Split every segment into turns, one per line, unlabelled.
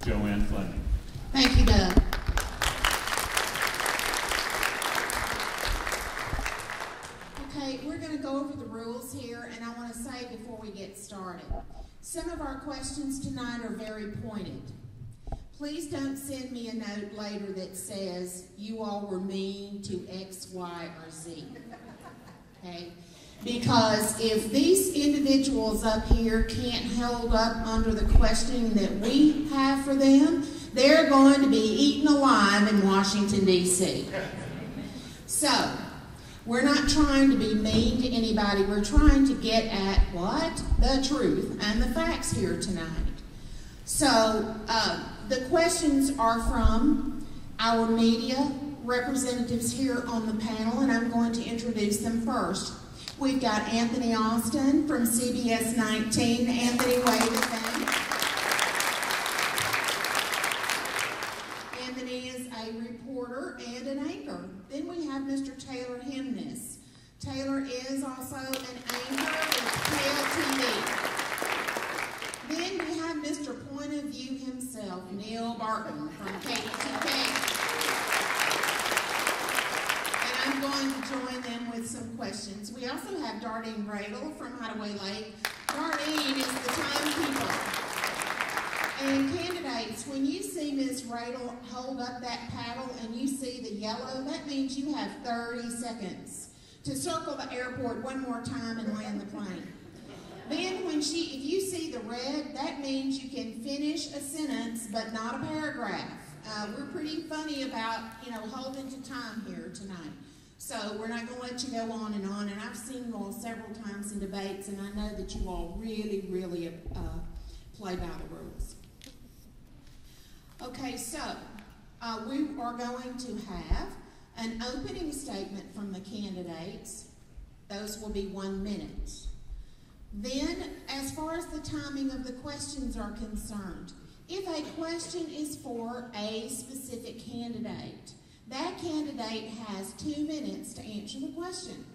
Joanne Fleming.
Thank you, Doug. Okay, we're going to go over the rules here, and I want to say before we get started, some of our questions tonight are very pointed. Please don't send me a note later that says, you all were mean to X, Y, or Z. Okay? Because if these individuals up here can't hold up under the questioning that we have for them, they're going to be eaten alive in Washington, D.C. So, we're not trying to be mean to anybody. We're trying to get at what? The truth and the facts here tonight. So, the questions are from our media representatives here on the panel, and I'm going to introduce them first. We've got Anthony Austin from CBS 19. Anthony, wave at them. Anthony is a reporter and an anchor. Then we have Mr. Taylor Hemness. Taylor is also an anchor with KLTV. Then we have Mr. Point of View himself, Neil Barton from KTK. And I'm going to join them with some questions. We also have Dardine Bradle from Hideaway Lake. Dardine is the timekeeper. And candidates, when you see Ms. Radel hold up that paddle and you see the yellow, that means you have 30 seconds to circle the airport one more time and land the plane. Then if you see the red, that means you can finish a sentence but not a paragraph. We're pretty funny about, holding to time here tonight. So we're not going to let you go on, and I've seen you all several times in debates, and I know that you all really, really play by the rules. Okay, so we are going to have an opening statement from the candidates. Those will be 1 minute. Then, as far as the timing of the questions are concerned, if a question is for a specific candidate, that candidate has 2 minutes to answer the question.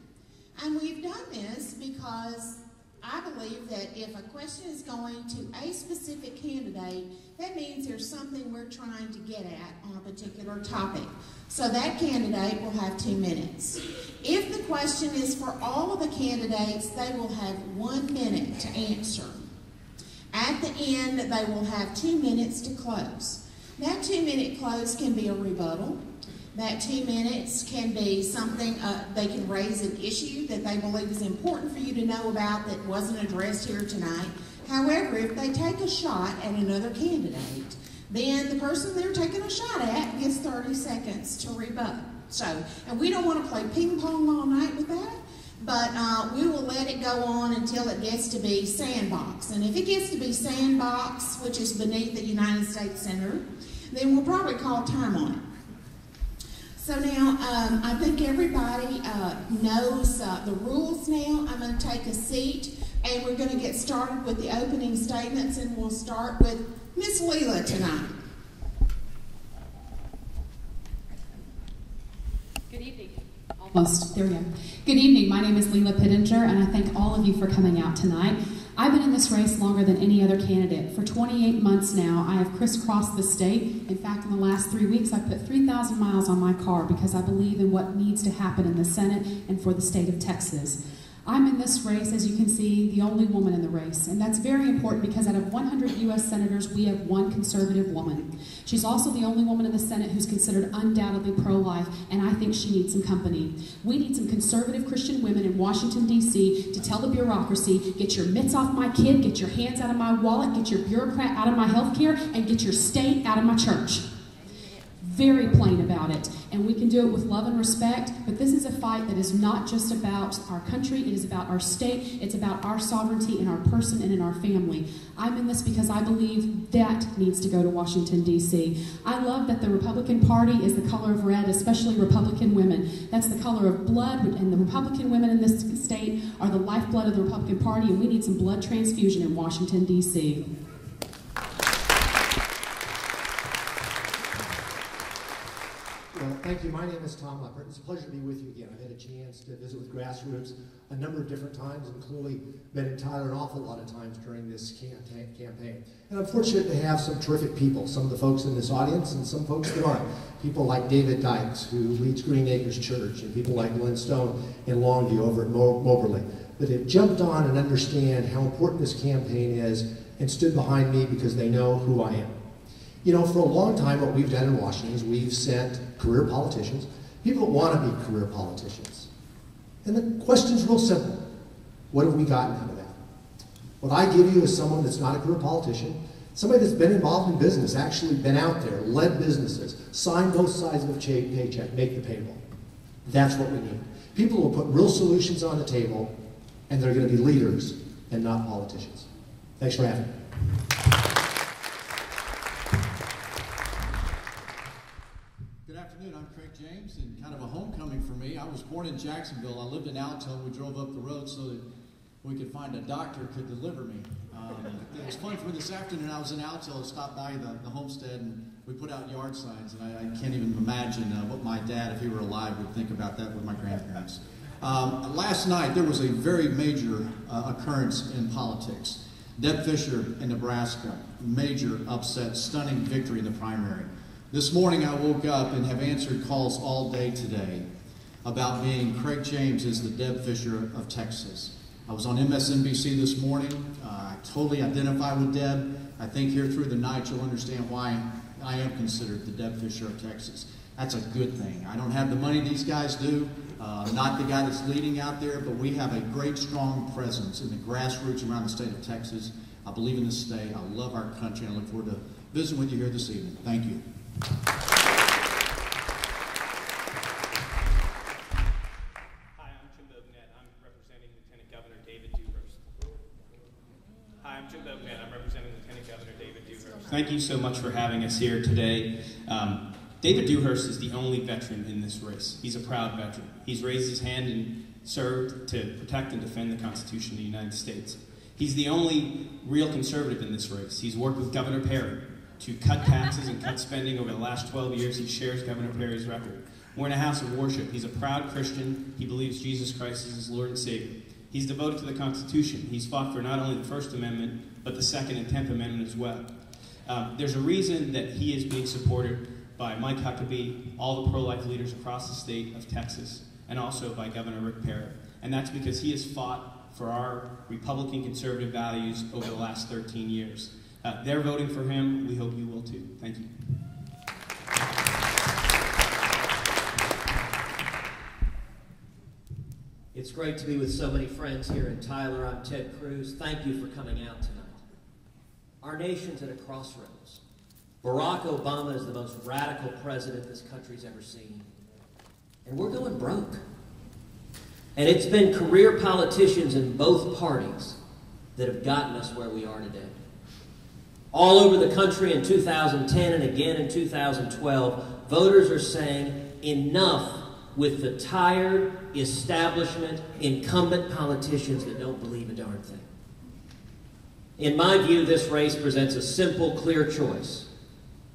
And we've done this because I believe that if a question is going to a specific candidate, that means there's something we're trying to get at on a particular topic. So that candidate will have 2 minutes. If the question is for all of the candidates, they will have 1 minute to answer. At the end, they will have 2 minutes to close. That 2-minute close can be a rebuttal. That 2 minutes can be something, they can raise an issue that they believe is important for you to know about that wasn't addressed here tonight. However, if they take a shot at another candidate, then the person they're taking a shot at gets 30 seconds to rebut. So, and we don't want to play ping pong all night with that, but we will let it go on until it gets to be sandbox. And if it gets to be sandbox, which is beneath the United States Center, then we'll probably call time on it. So now, I think everybody knows the rules now. I'm going to take a seat, and we're going to get started with the opening statements, and we'll start with Miss Lela tonight.
Good evening. Almost. There we go. Good evening. My name is Lela Pittenger, and I thank all of you for coming out tonight. I've been in this race longer than any other candidate. For 28 months now, I have crisscrossed the state. In fact, in the last 3 weeks, I've put 3,000 miles on my car because I believe in what needs to happen in the Senate and for the state of Texas. I'm in this race, as you can see, the only woman in the race, and that's very important because out of 100 U.S. senators, we have 1 conservative woman. She's also the only woman in the Senate who's considered undoubtedly pro-life, and I think she needs some company. We need some conservative Christian women in Washington, D.C. to tell the bureaucracy, get your mitts off my kid, get your hands out of my wallet, get your bureaucrat out of my health care, and get your state out of my church. Very plain about it, and we can do it with love and respect, but this is a fight that is not just about our country, it is about our state, it's about our sovereignty in our person and in our family. I'm in this because I believe that needs to go to Washington, D.C. I love that the Republican Party is the color of red, especially Republican women. That's the color of blood, and the Republican women in this state are the lifeblood of the Republican Party, and we need some blood transfusion in Washington, D.C.
Well,
Thank you. My name is Tom Leppert. It's a pleasure to be with you again. I've had a chance to visit with Grassroots a number of different times, and clearly been in Tyler an awful lot of times during this campaign. And I'm fortunate to have some terrific people, some of the folks in this audience and some folks that aren't. People like David Dykes, who leads Green Acres Church, and people like Lynn Stone in Longview over at Moberly, that have jumped on and understand how important this campaign is and stood behind me because they know who I am. You know, for a long time, what we've done in Washington is we've sent career politicians, people that want to be career politicians. And the question's real simple. What have we gotten out of that? What I give you is someone that's not a career politician, somebody that's been involved in business, actually been out there, led businesses, signed both sides of a paycheck, make the payroll. That's what we need. People who will put real solutions on the table, and they're going to be leaders and not politicians. Thanks for having me.
Good afternoon, I'm Craig James, and kind of a homecoming for me. I was born in Jacksonville. I lived in Alto. We drove up the road so that we could find a doctor who could deliver me. It was fun for me this afternoon. I was in Alto, I stopped by the homestead, and we put out yard signs, and I can't even imagine what my dad, if he were alive, would think about that with my grandparents. Last night, there was a very major occurrence in politics. Deb Fischer in Nebraska, major upset, stunning victory in the primary. This morning I woke up and have answered calls all day today about being Craig James is the Deb Fischer of Texas. I was on MSNBC this morning. I totally identify with Deb. I think here through the night you'll understand why I am considered the Deb Fischer of Texas. That's a good thing. I don't have the money these guys do. I'm not the guy that's leading out there, but we have a great, strong presence in the grassroots around the state of Texas. I believe in this state. I love our country, and I look forward to visiting with you here this evening. Thank you.
Hi, I'm Jim Bognet. I'm representing Lieutenant Governor David Dewhurst. Hi, I'm Jim Bognet. I'm representing Lieutenant Governor David Dewhurst. Thank you so much for having us here today. David Dewhurst is the only veteran in this race. He's a proud veteran. He's raised his hand and served to protect and defend the Constitution of the United States. He's the only real conservative in this race. He's worked with Governor Perry to cut taxes and cut spending over the last 12 years. He shares Governor Perry's record. We're in a house of worship. He's a proud Christian. He believes Jesus Christ is his Lord and Savior. He's devoted to the Constitution. He's fought for not only the First Amendment, but the Second and 10th Amendment as well. There's a reason that he is being supported by Mike Huckabee, all the pro-life leaders across the state of Texas, and also by Governor Rick Perry. And that's because he has fought for our Republican conservative values over the last 13 years. They're voting for him. We hope you will too. Thank you.
It's great to be with so many friends here in Tyler. I'm Ted Cruz. Thank you for coming out tonight. Our nation's at a crossroads. Barack Obama is the most radical president this country's ever seen. And we're going broke. And it's been career politicians in both parties that have gotten us where we are today. All over the country in 2010 and again in 2012, voters are saying enough with the tired, establishment, incumbent politicians that don't believe a darn thing. In my view, this race presents a simple, clear choice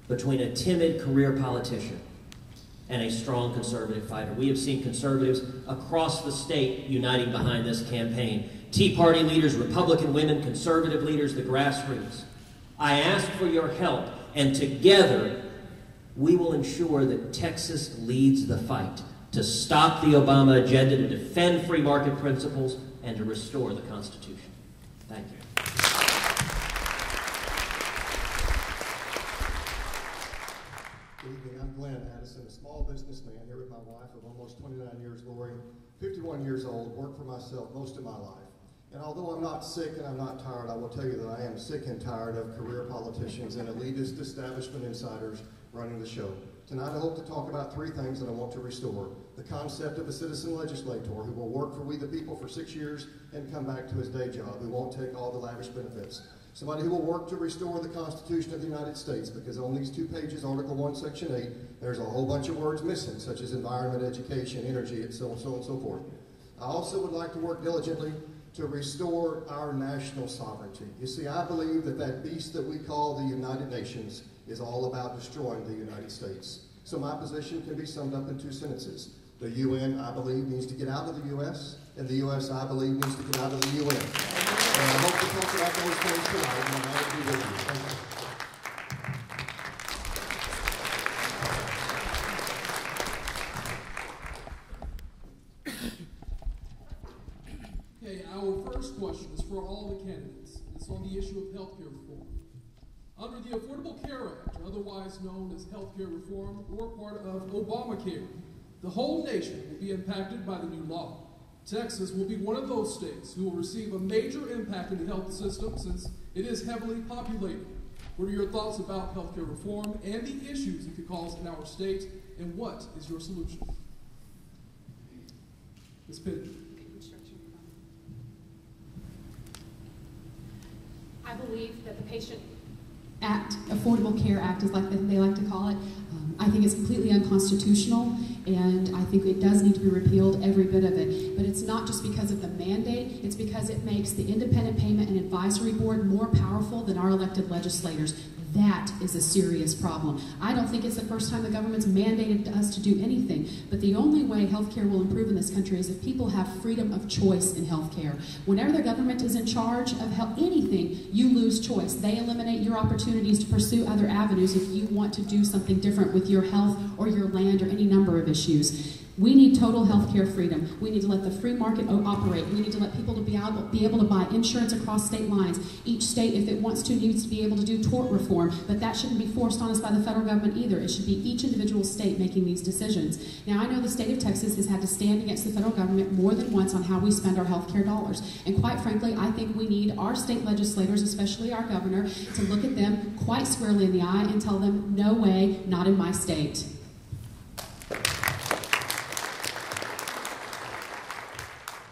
between a timid career politician and a strong conservative fighter. We have seen conservatives across the state uniting behind this campaign. Tea Party leaders, Republican women, conservative leaders, the grassroots. I ask for your help, and together we will ensure that Texas leads the fight to stop the Obama agenda, to defend free market principles, and to restore the Constitution. Thank you.
Good evening. I'm Glenn Addison, a small businessman here with my wife of almost 29 years, Lori, 51 years old, worked for myself most of my life. And although I'm not sick and I'm not tired, I will tell you that I am sick and tired of career politicians and elitist establishment insiders running the show. Tonight I hope to talk about three things that I want to restore. The concept of a citizen legislator who will work for we the people for 6 years and come back to his day job, who won't take all the lavish benefits. Somebody who will work to restore the Constitution of the United States, because on these 2 pages, Article 1, Section 8, there's a whole bunch of words missing, such as environment, education, energy, and so on and so forth. I also would like to work diligently to restore our national sovereignty. You see, I believe that that beast that we call the United Nations is all about destroying the United States. So my position can be summed up in 2 sentences. The UN, I believe, needs to get out of the U.S., and the U.S., I believe, needs to get out of the UN. And I hope to talk about those things tonight, and I will be with you. Thank you.
Okay, our first question is for all the candidates. It's on the issue of health care reform. Under the Affordable Care Act, otherwise known as health care reform or part of Obamacare, the whole nation will be impacted by the new law. Texas will be one of those states who will receive a major impact in the health system since it is heavily populated. What are your thoughts about health care reform and the issues it could cause in our state, and what is your solution? Ms. Pittenger.
I believe that the Patient Act, Affordable Care Act, is like they like to call it. I think it's completely unconstitutional, and I think it does need to be repealed, every bit of it. But it's not just because of the mandate, it's because it makes the Independent Payment and Advisory Board more powerful than our elected legislators. That is a serious problem. I don't think it's the first time the government's mandated us to do anything, but the only way healthcare will improve in this country is if people have freedom of choice in healthcare. Whenever the government is in charge of anything, you lose choice. They eliminate your opportunities to pursue other avenues if you want to do something different with your health or your land or any number of issues. We need total health care freedom. We need to let the free market operate. We need to let people be able to buy insurance across state lines. Each state, if it wants to, needs to be able to do tort reform, but that shouldn't be forced on us by the federal government either. It should be each individual state making these decisions. Now, I know the state of Texas has had to stand against the federal government more than once on how we spend our health care dollars. And quite frankly, I think we need our state legislators, especially our governor, to look at them quite squarely in the eye and tell them, no way, not in my state.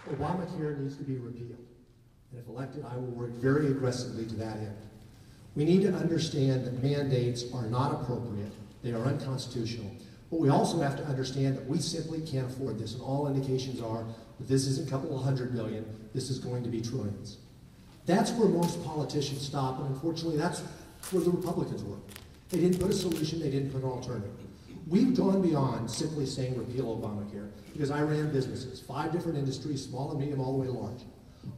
Obamacare needs to be repealed. And if elected, I will work very aggressively to that end. We need to understand that mandates are not appropriate. They are unconstitutional. But we also have to understand that we simply can't afford this. And all indications are that this isn't a couple of $100 billion. This is going to be trillions. That's where most politicians stop. And unfortunately, that's where the Republicans were. They didn't put a solution. They didn't put an alternative. We've gone beyond simply saying repeal Obamacare because I ran businesses, 5 different industries, small and medium, all the way to large.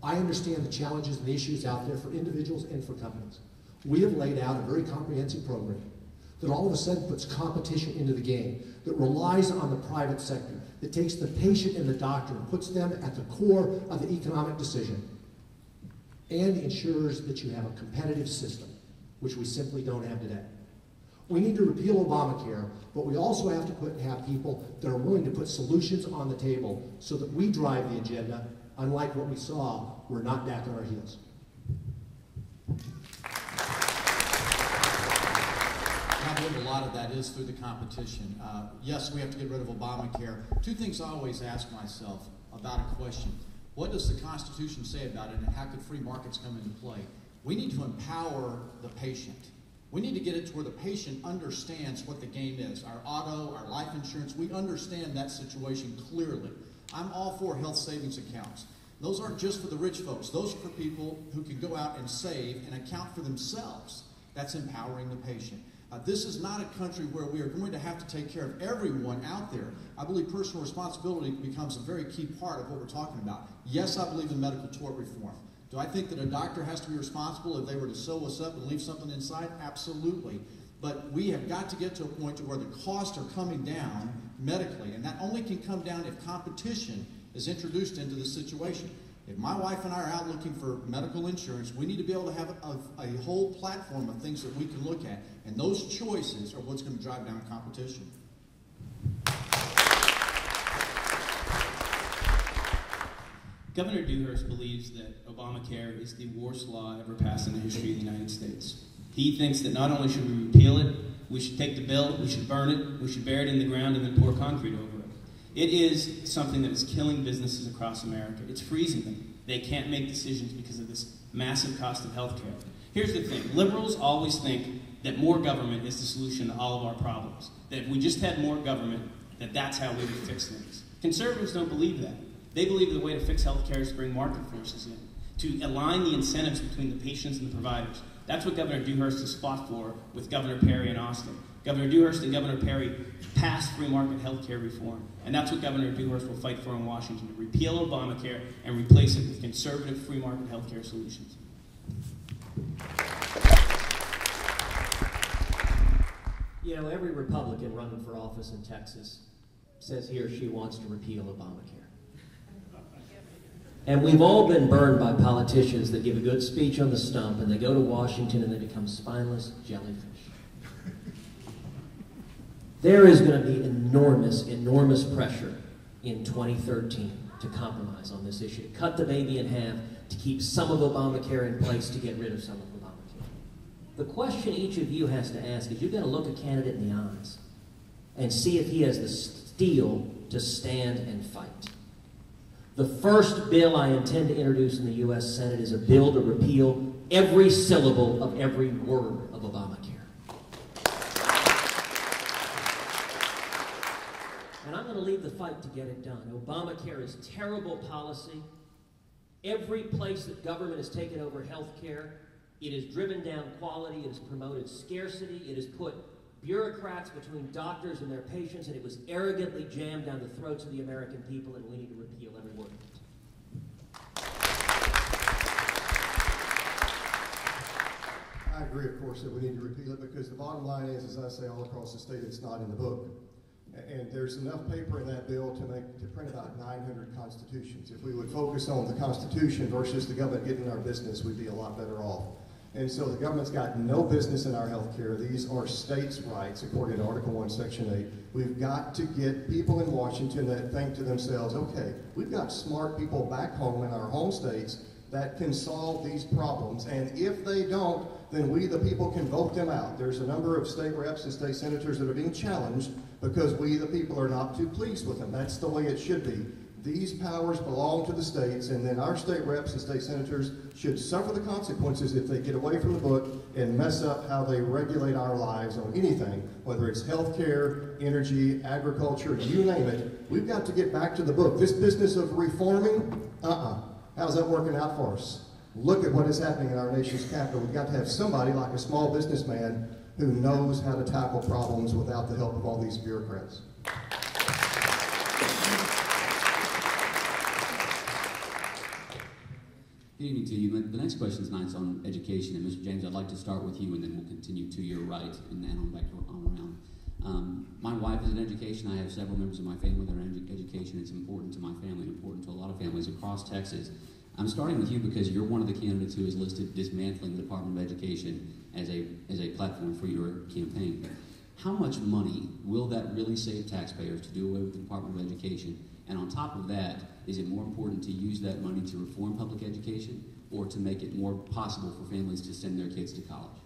I understand the challenges and the issues out there for individuals and for companies. We have laid out a very comprehensive program that all of a sudden puts competition into the game, that relies on the private sector, that takes the patient and the doctor and puts them at the core of the economic decision, and ensures that you have a competitive system, which we simply don't have today. We need to repeal Obamacare, but we also have to have people that are willing to put solutions on the table so that we drive the agenda, unlike what we saw, we're not back on our heels.
I believe a lot of that is through the competition. Yes, we have to get rid of Obamacare. 2 things I always ask myself about a question. What does the Constitution say about it, and how could free markets come into play? We need to empower the patient. We need to get it to where the patient understands what the game is. Our auto, our life insurance, we understand that situation clearly. I'm all for health savings accounts. Those aren't just for the rich folks. Those are for people who can go out and save and account for themselves. That's empowering the patient. This is not a country where we are going to have to take care of everyone out there. I believe personal responsibility becomes a very key part of what we're talking about. Yes, I believe in medical tort reform. Do I think that a doctor has to be responsible if they were to sew us up and leave something inside? Absolutely. But we have got to get to a point to where the costs are coming down medically, and that only can come down if competition is introduced into the situation. If my wife and I are out looking for medical insurance, we need to be able to have a whole platform of things that we can look at, and those choices are what's going to drive down competition.
Governor Dewhurst believes that Obamacare is the worst law ever passed in the history of the United States. He thinks that not only should we repeal it, we should take the bill, we should burn it, we should bury it in the ground and then pour concrete over it. It is something that is killing businesses across America. It's freezing them. They can't make decisions because of this massive cost of health care. Here's the thing. Liberals always think that more government is the solution to all of our problems. That if we just had more government, that's how we would fix things. Conservatives don't believe that. They believe the way to fix health care is to bring market forces in, to align the incentives between the patients and the providers. That's what Governor Dewhurst has fought for with Governor Perry in Austin. Governor Dewhurst and Governor Perry passed free market health care reform, and that's what Governor Dewhurst will fight for in Washington, to repeal Obamacare and replace it with conservative free market health care solutions.
You know, every Republican running for office in Texas says he or she wants to repeal Obamacare. And we've all been burned by politicians that give a good speech on the stump and they go to Washington and they become spineless jellyfish. There is going to be enormous, enormous pressure in 2013 to compromise on this issue, to cut the baby in half, to keep some of Obamacare in place, to get rid of some of Obamacare. The question each of you has to ask is, you've got to look a candidate in the eyes and see if he has the steel to stand and fight. The first bill I intend to introduce in the U.S. Senate is a bill to repeal every syllable of every word of Obamacare. And I'm going to lead the fight to get it done. Obamacare is terrible policy. Every place that government has taken over health care, it has driven down quality, it has promoted scarcity, it has put bureaucrats between doctors and their patients, and it was arrogantly jammed down the throats of the American people, and we need to repeal every word of it.
I agree, of course, that we need to repeal it, because the bottom line is, as I say all across the state, it's not in the book. And there's enough paper in that bill to print about 900 constitutions. If we would focus on the Constitution versus the government getting in our business, we'd be a lot better off. And so the government's got no business in our health care. These are states' rights, according to Article 1, Section 8. We've got to get people in Washington that think to themselves, okay, we've got smart people back home in our home states that can solve these problems. And if they don't, then we, the people, can vote them out. There's a number of state reps and state senators that are being challenged because we, the people, are not too pleased with them. That's the way it should be. These powers belong to the states, and then our state reps and state senators should suffer the consequences if they get away from the book and mess up how they regulate our lives on anything, whether it's healthcare, energy, agriculture, you name it. We've got to get back to the book. This business of reforming, how's that working out for us? Look at what is happening in our nation's capital. We've got to have somebody like a small businessman who knows how to tackle problems without the help of all these bureaucrats.
Good evening to you. The next question tonight's on education, and Mr. James, I'd like to start with you, and then we'll continue to your right, and then on back on around. My wife is in education. I have several members of my family that are in education. It's important to my family and important to a lot of families across Texas. I'm starting with you because you're one of the candidates who has listed dismantling the Department of Education as a platform for your campaign. How much money will that really save taxpayers to do away with the Department of Education? And on top of that, is it more important to use that money to reform public education or to make it more possible for families to send their kids to college?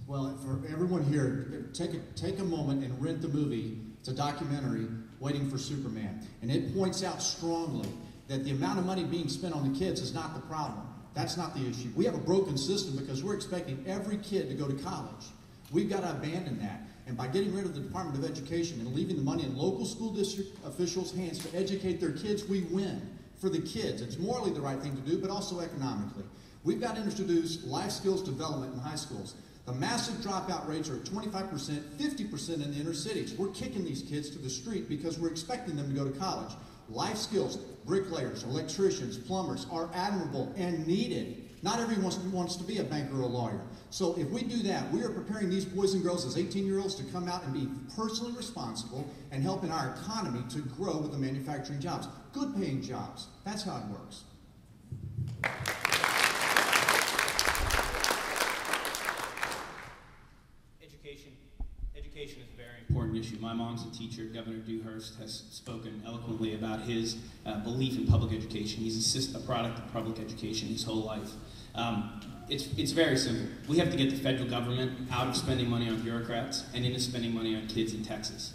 Well, for everyone here, take a moment and rent the movie. It's a documentary, Waiting for Superman. And it points out strongly that the amount of money being spent on the kids is not the problem. That's not the issue. We have a broken system because we're expecting every kid to go to college. We've got to abandon that. And by getting rid of the Department of Education and leaving the money in local school district officials' hands to educate their kids, we win for the kids. It's morally the right thing to do, but also economically. We've got to introduce life skills development in high schools. The massive dropout rates are at 25%, 50% in the inner cities. We're kicking these kids to the street because we're expecting them to go to college. Life skills, bricklayers, electricians, plumbers are admirable and needed. Not everyone wants to be a banker or a lawyer. So if we do that, we are preparing these boys and girls as 18-year-olds to come out and be personally responsible and helping our economy to grow with the manufacturing jobs. Good paying jobs. That's how it works.
Education is a very important issue. My mom's a teacher. Governor Dewhurst has spoken eloquently about his belief in public education. He's a product of public education his whole life. It's very simple. We have to get the federal government out of spending money on bureaucrats and into spending money on kids in Texas.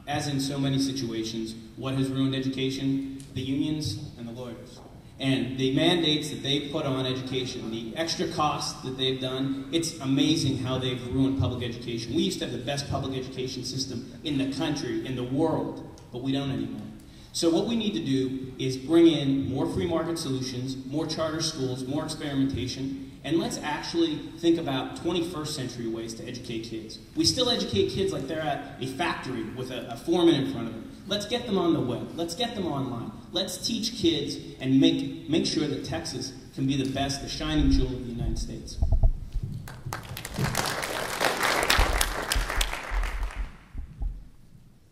As in so many situations, what has ruined education? The unions and the lawyers. And the mandates that they've put on education, the extra costs that they've done, it's amazing how they've ruined public education. We used to have the best public education system in the country, in the world, but we don't anymore. So what we need to do is bring in more free market solutions, more charter schools, more experimentation, and let's actually think about 21st century ways to educate kids. We still educate kids like they're at a factory with a foreman in front of them. Let's get them on the web. Let's get them online. Let's teach kids and make sure that Texas can be the best, the shining jewel of the United States.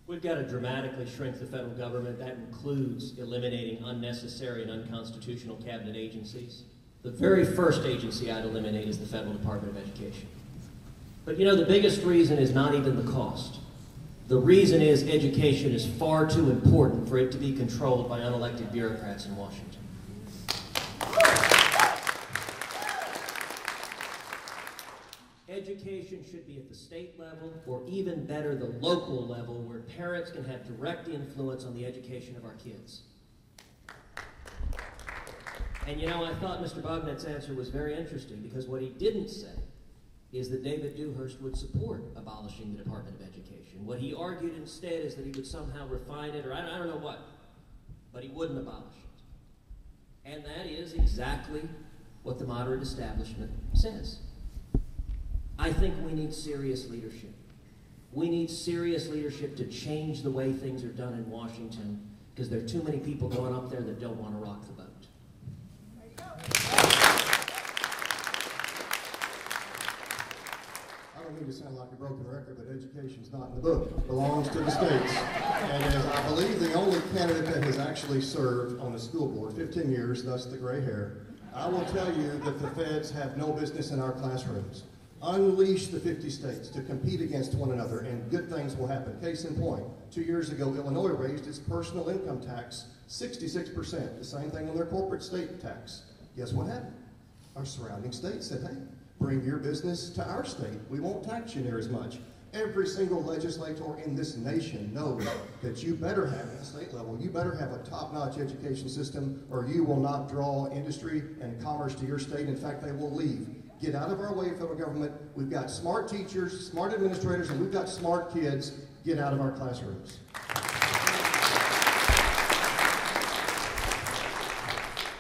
We've got to dramatically shrink the federal government. That includes eliminating unnecessary and unconstitutional cabinet agencies. The very first agency I'd eliminate is the Federal Department of Education. But you know, the biggest reason is not even the cost. The reason is education is far too important for it to be controlled by unelected bureaucrats in Washington. Education should be at the state level, or even better, the local level, where parents can have direct influence on the education of our kids. And you know, I thought Mr. Bognet's answer was very interesting, because what he didn't say is that David Dewhurst would support abolishing the Department of Education. What he argued instead is that he would somehow refine it, or I don't know what, but he wouldn't abolish it. And that is exactly what the moderate establishment says. I think we need serious leadership. We need serious leadership to change the way things are done in Washington, because there are too many people going up there that don't want to rock the boat.
I don't mean to sound like a broken record, but education's not in the book. It belongs to the states. And as I believe the only candidate that has actually served on the school board, 15 years, thus the gray hair, I will tell you that the feds have no business in our classrooms. Unleash the 50 states to compete against one another, and good things will happen. Case in point, 2 years ago, Illinois raised its personal income tax 66%, the same thing on their corporate state tax. Guess what happened? Our surrounding states said, hey, bring your business to our state. We won't tax you near as much. Every single legislator in this nation knows that you better have, at the state level, you better have a top-notch education system, or you will not draw industry and commerce to your state. In fact, they will leave. Get out of our way, federal government. We've got smart teachers, smart administrators, and we've got smart kids. Get out of our classrooms.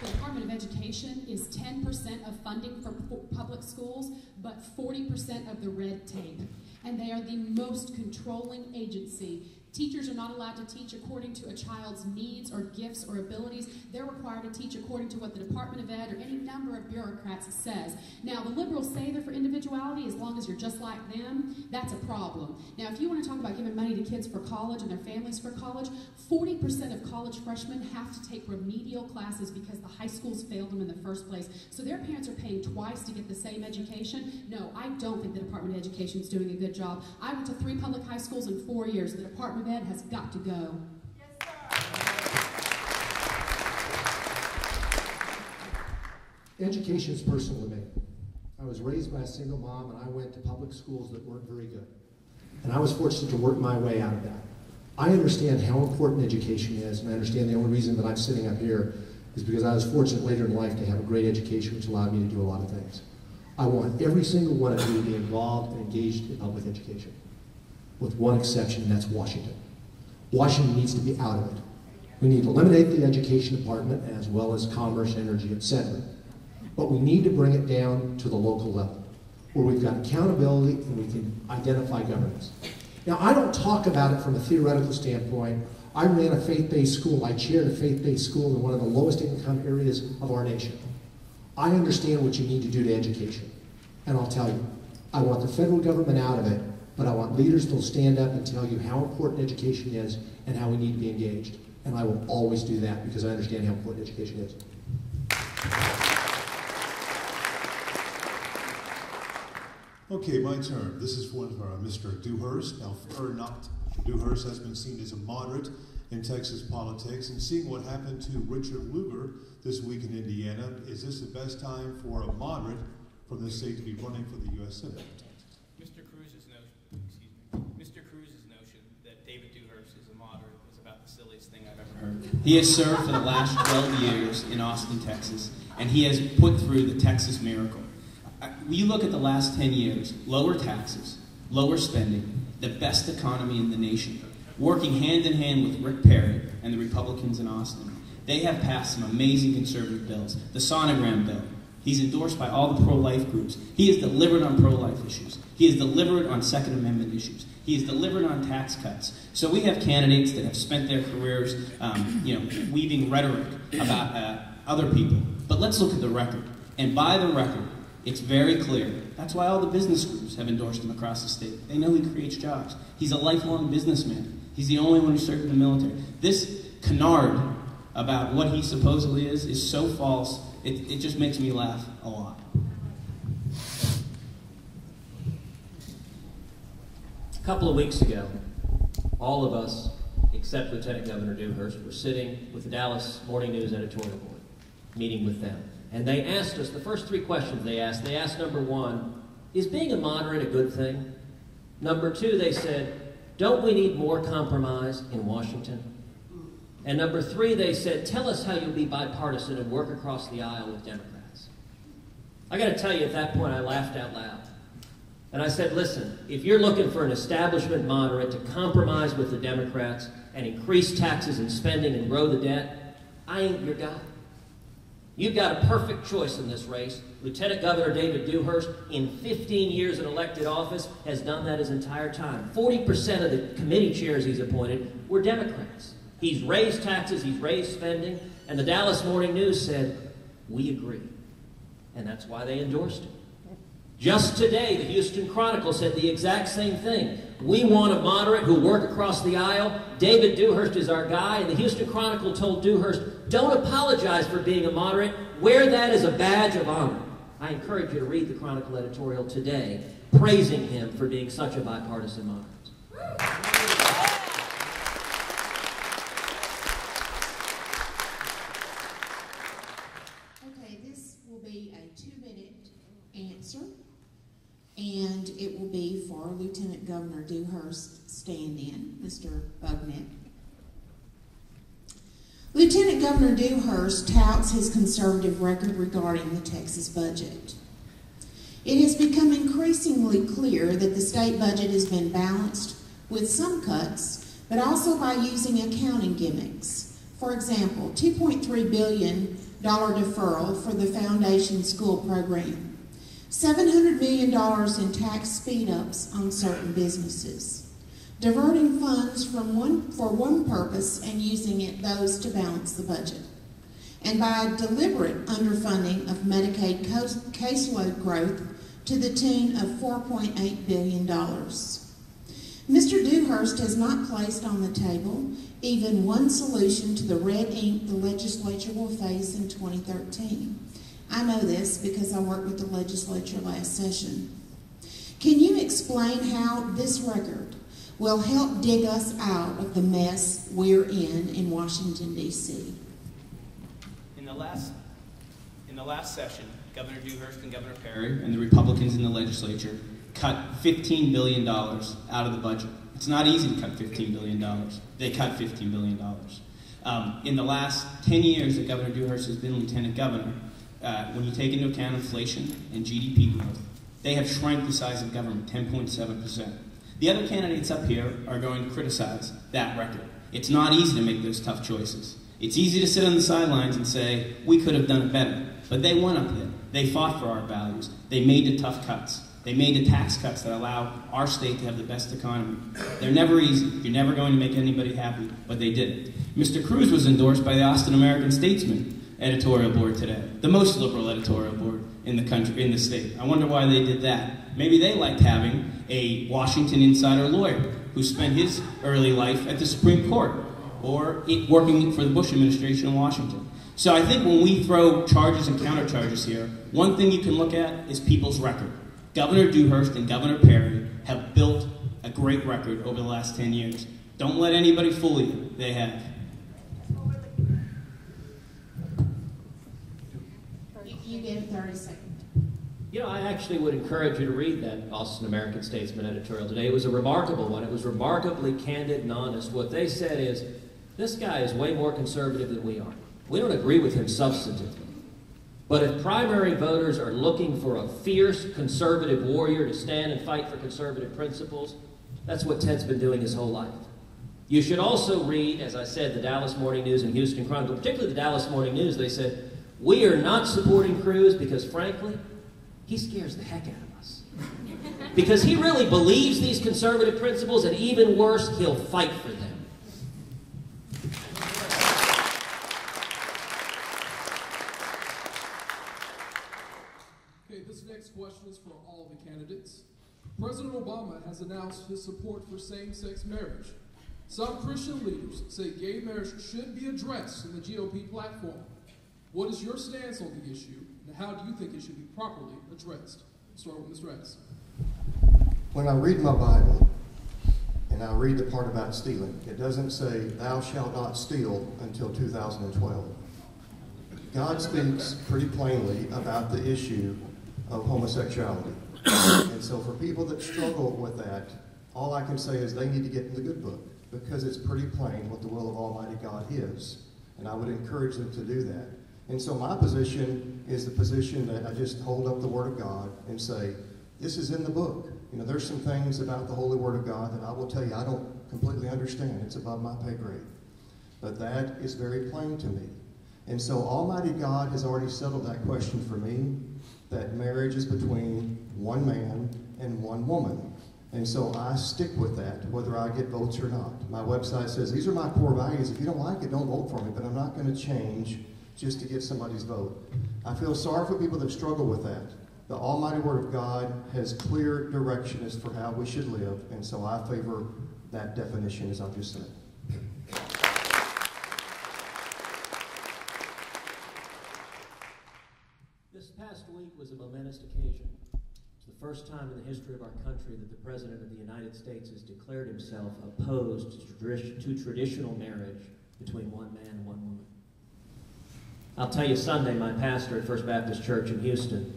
The Department of Education is 10% of funding for public schools, but 40% of the red tape. And they are the most controlling agency. Teachers are not allowed to teach according to a child's needs or gifts or abilities. They're required to teach according to what the Department of Ed or any number of bureaucrats says. Now, the liberals say they're for individuality as long as you're just like them. That's a problem. Now, if you want to talk about giving money to kids for college and their families for college, 40% of college freshmen have to take remedial classes because the high schools failed them in the first place. So their parents are paying twice to get the same education. No, I don't think the Department of Education is doing a good job. I went to 3 public high schools in 4 years. The Department of Ed has got to go.
Yes, sir. Education is personal to me. I was raised by a single mom, and I went to public schools that weren't very good. And I was fortunate to work my way out of that. I understand how important education is, and I understand the only reason that I'm sitting up here is because I was fortunate later in life to have a great education, which allowed me to do a lot of things. I want every single one of you to be involved and engaged in public education, with one exception, and that's Washington. Washington needs to be out of it. We need to eliminate the education department as well as commerce, energy, etc. But we need to bring it down to the local level, where we've got accountability and we can identify governance. Now, I don't talk about it from a theoretical standpoint. I ran a faith-based school. I chaired a faith-based school in one of the lowest income areas of our nation. I understand what you need to do to education. And I'll tell you, I want the federal government out of it, but I want leaders to stand up and tell you how important education is and how we need to be engaged. And I will always do that because I understand how important education is.
Okay, my turn. This is one for Mr. Dewhurst. Now, fear not, Dewhurst has been seen as a moderate in Texas politics, and seeing what happened to Richard Lugar this week in Indiana, is this the best time for a moderate from the state to be running for the U.S. Senate?
Mr. Cruz's notion that David Dewhurst is a moderate is about the silliest thing I've ever heard. He has served for the last 12 years in Austin, Texas, and he has put through the Texas miracle. You look at the last 10 years, lower taxes, lower spending, the best economy in the nation, working hand in hand with Rick Perry and the Republicans in Austin. They have passed some amazing conservative bills. The sonogram bill, He's endorsed by all the pro-life groups. He has delivered on pro-life issues. He has delivered on Second Amendment issues. He has delivered on tax cuts. So we have candidates that have spent their careers, weaving rhetoric about other people. But let's look at the record. And by the record, it's very clear. That's why all the business groups have endorsed him across the state. They know he creates jobs. He's a lifelong businessman. He's the only one who served in the military. This canard about what he supposedly is so false, it just makes me laugh a lot.
A couple of weeks ago, all of us, except Lieutenant Governor Dewhurst, were sitting with the Dallas Morning News editorial board, meeting with them. And they asked us, the first three questions they asked, number one, is being a moderate a good thing? Number two, they said, don't we need more compromise in Washington? And number three, they said, tell us how you'll be bipartisan and work across the aisle with Democrats. I got to tell you, at that point, I laughed out loud. And I said, listen, if you're looking for an establishment moderate to compromise with the Democrats and increase taxes and spending and grow the debt, I ain't your guy. You've got a perfect choice in this race. Lieutenant Governor David Dewhurst, in 15 years in elected office, has done that his entire time. 40% of the committee chairs he's appointed were Democrats. He's raised taxes, he's raised spending, and the Dallas Morning News said, we agree. And that's why they endorsed him. Just today, the Houston Chronicle said the exact same thing. We want a moderate who work across the aisle. David Dewhurst is our guy, and the Houston Chronicle told Dewhurst, don't apologize for being a moderate. Wear that as a badge of honor. I encourage you to read the Chronicle editorial today, praising him for being such a bipartisan moderate.
Okay, this will be a 2-minute answer, and it will be for Lieutenant Governor Dewhurst stand-in, Mr. Bognet. Lieutenant Governor Dewhurst touts his conservative record regarding the Texas budget. It has become increasingly clear that the state budget has been balanced with some cuts, but also by using accounting gimmicks. For example, $2.3 billion deferral for the Foundation School Program, $700 million in tax speed-ups on certain businesses, diverting funds for one purpose and using those to balance the budget, and by deliberate underfunding of Medicaid caseload growth to the tune of $4.8 billion. Mr. Dewhurst has not placed on the table even one solution to the red ink the legislature will face in 2013. I know this because I worked with the legislature last session. Can you explain how this record will help dig us out of the mess we're in Washington, D.C.?
In the last session, Governor Dewhurst and Governor Perry and the Republicans in the legislature cut $15 billion out of the budget. It's not easy to cut $15 billion. They cut $15 billion. In the last 10 years that Governor Dewhurst has been lieutenant governor, when you take into account inflation and GDP growth, they have shrank the size of government 10.7%. The other candidates up here are going to criticize that record. It's not easy to make those tough choices. It's easy to sit on the sidelines and say, we could have done it better. But they went up there. They fought for our values. They made the tough cuts. They made the tax cuts that allow our state to have the best economy. They're never easy. You're never going to make anybody happy, but they did it. Mr. Cruz was endorsed by the Austin American-Statesman editorial board today, the most liberal editorial board in the country, in the state. I wonder why they did that. Maybe they liked having a Washington insider lawyer who spent his early life at the Supreme Court or working for the Bush administration in Washington. So I think when we throw charges and countercharges here, one thing you can look at is people's record. Governor Dewhurst and Governor Perry have built a great record over the last 10 years. Don't let anybody fool you. They have.
You get 30 seconds.
You know, I actually would encourage you to read that Austin American-Statesman editorial today. It was a remarkable one. It was remarkably candid and honest. What they said is, this guy is way more conservative than we are. We don't agree with him substantively. But if primary voters are looking for a fierce conservative warrior to stand and fight for conservative principles, that's what Ted's been doing his whole life. You should also read, as I said, the Dallas Morning News and Houston Chronicle, particularly the Dallas Morning News. They said, We are not supporting Cruz because, frankly, he scares the heck out of us. Because he really believes these conservative principles, and even worse, he'll fight for them.
Okay, this next question is for all the candidates. President Obama has announced his support for same-sex marriage. Some Christian leaders say gay marriage should be addressed in the GOP platform. What is your stance on the issue, and how do you think it should be properly addressed? Start with Mr. Addison.
When I read my Bible, and I read the part about stealing, it doesn't say, thou shalt not steal until 2012. God speaks pretty plainly about the issue of homosexuality. And so for people that struggle with that, all I can say is they need to get in the good book, because it's pretty plain what the will of Almighty God is. And I would encourage them to do that. And so my position is the position that I just hold up the Word of God and say, this is in the book. You know, there's some things about the Holy Word of God that I will tell you I don't completely understand. It's above my pay grade. But that is very plain to me. And so Almighty God has already settled that question for me, that marriage is between one man and one woman. And so I stick with that, whether I get votes or not. My website says, these are my core values. If you don't like it, don't vote for me. But I'm not going to change just to get somebody's vote. I feel sorry for people that struggle with that. The Almighty Word of God has clear direction as for how we should live, and so I favor that definition as I've just said.
This past week was a momentous occasion. It's the first time in the history of our country that the President of the United States has declared himself opposed to traditional marriage between one man and one woman. I'll tell you, Sunday, my pastor at First Baptist Church in Houston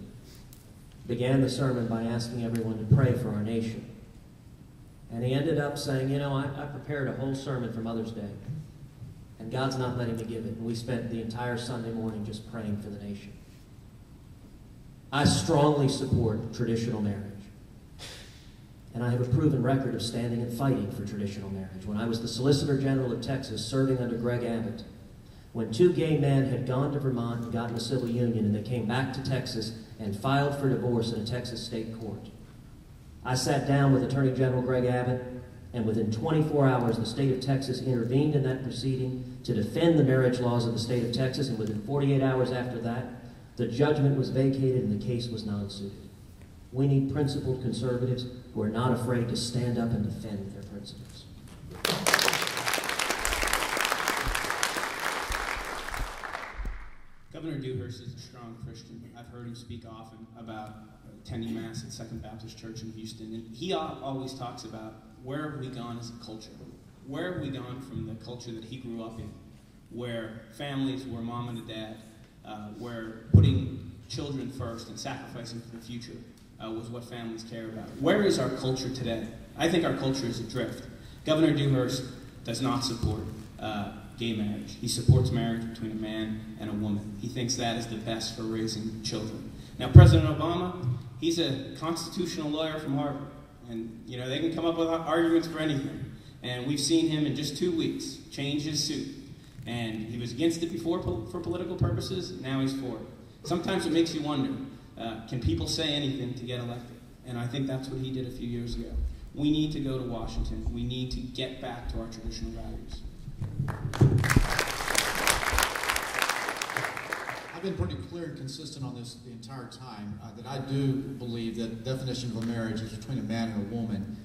began the sermon by asking everyone to pray for our nation. And he ended up saying, you know, I prepared a whole sermon for Mother's Day, and God's not letting me give it. And we spent the entire Sunday morning just praying for the nation. I strongly support traditional marriage. And I have a proven record of standing and fighting for traditional marriage. When I was the Solicitor General of Texas, serving under Greg Abbott, when two gay men had gone to Vermont and gotten a civil union, and they came back to Texas and filed for divorce in a Texas state court, I sat down with Attorney General Greg Abbott, and within 24 hours, the state of Texas intervened in that proceeding to defend the marriage laws of the state of Texas, and within 48 hours after that, the judgment was vacated and the case was non-suited. We need principled conservatives who are not afraid to stand up and defend their principles.
Governor Dewhurst is a strong Christian. I've heard him speak often about attending Mass at Second Baptist Church in Houston. And he always talks about where have we gone as a culture? Where have we gone from the culture that he grew up in, where families were mom and a dad, where putting children first and sacrificing for the future was what families care about. Where is our culture today? I think our culture is adrift. Governor Dewhurst does not support gay marriage. He supports marriage between a man and a woman. He thinks that is the best for raising children. Now, President Obama, he's a constitutional lawyer from Harvard. And, you know, they can come up with arguments for anything. And we've seen him in just 2 weeks change his suit. And he was against it before for political purposes. Now he's for it. Sometimes it makes you wonder, can people say anything to get elected? And I think that's what he did a few years ago. We need to go to Washington. We need to get back to our traditional values.
I've been pretty clear and consistent on this the entire time, that I do believe that the definition of a marriage is between a man and a woman.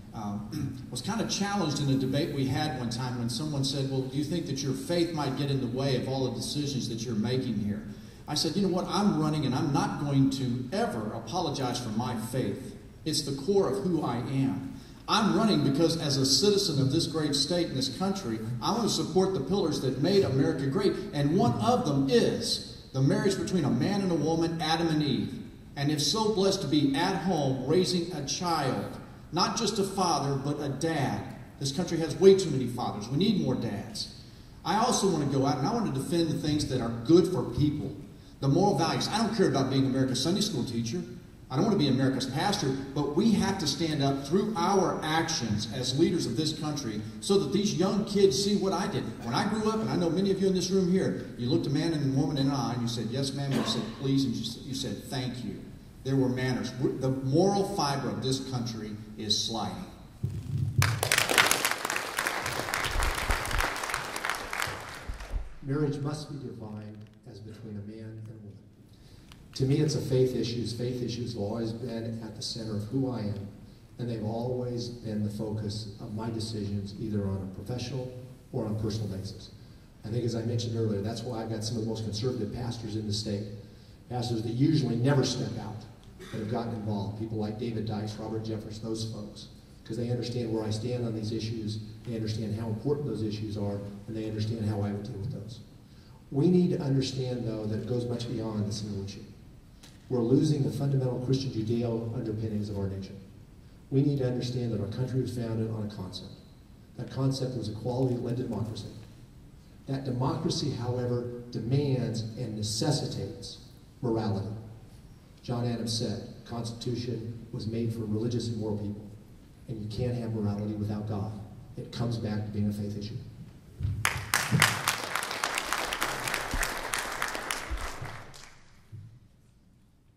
Was kind of challenged in a debate we had one time when someone said, well, do you think that your faith might get in the way of all the decisions that you're making here? I said, you know what, I'm running and I'm not going to ever apologize for my faith. It's the core of who I am. I'm running because as a citizen of this great state in this country, I want to support the pillars that made America great. And one of them is the marriage between a man and a woman, Adam and Eve. And if so blessed to be at home raising a child, not just a father, but a dad. This country has way too many fathers. We need more dads. I also want to go out and I want to defend the things that are good for people. The moral values. I don't care about being America's Sunday school teacher. I don't want to be America's pastor, but we have to stand up through our actions as leaders of this country so that these young kids see what I did. When I grew up, and I know many of you in this room here, you looked a man and a woman in the eye and you said, yes, ma'am, and you said, please, and you said, thank you. There were manners. The moral fiber of this country is sliding.
Marriage must be defined as between a man and a woman. To me, it's a faith issue. Faith issues have always been at the center of who I am, and they've always been the focus of my decisions, either on a professional or on a personal basis. I think, as I mentioned earlier, that's why I've got some of the most conservative pastors in the state. Pastors that usually never step out, but have gotten involved. People like David Dice, Robert Jeffers, those folks, because they understand where I stand on these issues, they understand how important those issues are, and they understand how I would deal with those. We need to understand, though, that it goes much beyond the single issue. We're losing the fundamental Christian Judeo underpinnings of our nation. We need to understand that our country was founded on a concept. That concept was equality-led democracy. That democracy, however, demands and necessitates morality. John Adams said, the Constitution was made for religious and moral people, and you can't have morality without God. It comes back to being a faith issue.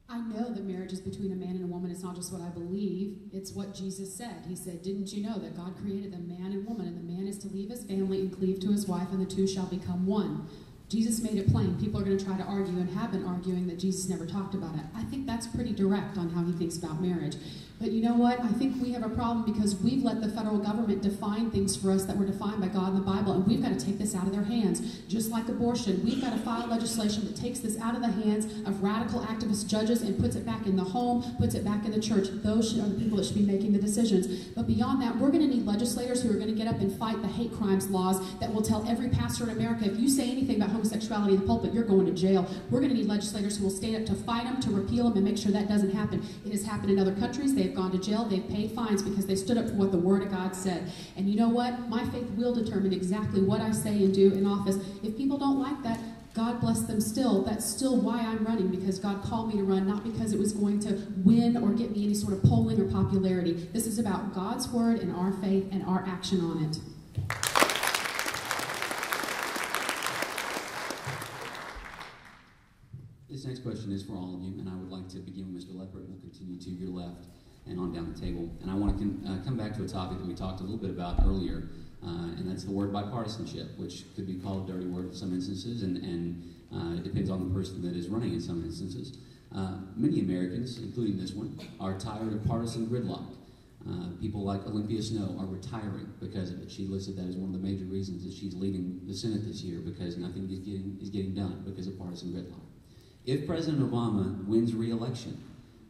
I know that marriage is between a man and a woman. It's not just what I believe, it's what Jesus said. He said, didn't you know that God created the man and woman, and the man is to leave his family and cleave to his wife, and the two shall become one. Jesus made it plain. People are going to try to argue and have been arguing that Jesus never talked about it. I think that's pretty direct on how he thinks about marriage. But you know what? I think we have a problem because we've let the federal government define things for us that were defined by God in the Bible, and we've got to take this out of their hands. Just like abortion, we've got to file legislation that takes this out of the hands of radical activist judges and puts it back in the home, puts it back in the church. Those are the people that should be making the decisions. But beyond that, we're going to need legislators who are going to get up and fight the hate crimes laws that will tell every pastor in America, if you say anything about homosexuality in the pulpit, you're going to jail. We're going to need legislators who will stand up to fight them, to repeal them, and make sure that doesn't happen. It has happened in other countries. They've gone to jail. They've paid fines because they stood up for what the Word of God said. And you know what? My faith will determine exactly what I say and do in office. If people don't like that, God bless them still. That's still why I'm running, because God called me to run, not because it was going to win or get me any sort of polling or popularity. This is about God's Word and our faith and our action on it.
This next question is for all of you, and I would like to begin with Mr. Leppert, and we'll continue to your left and on down the table. And I want to come back to a topic that we talked a little bit about earlier, and that's the word bipartisanship, which could be called a dirty word in some instances, and it depends on the person that is running in some instances. Many Americans, including this one, are tired of partisan gridlock. People like Olympia Snow are retiring because of it. She listed that as one of the major reasons that she's leaving the Senate this year, because nothing is getting done because of partisan gridlock. If President Obama wins re-election,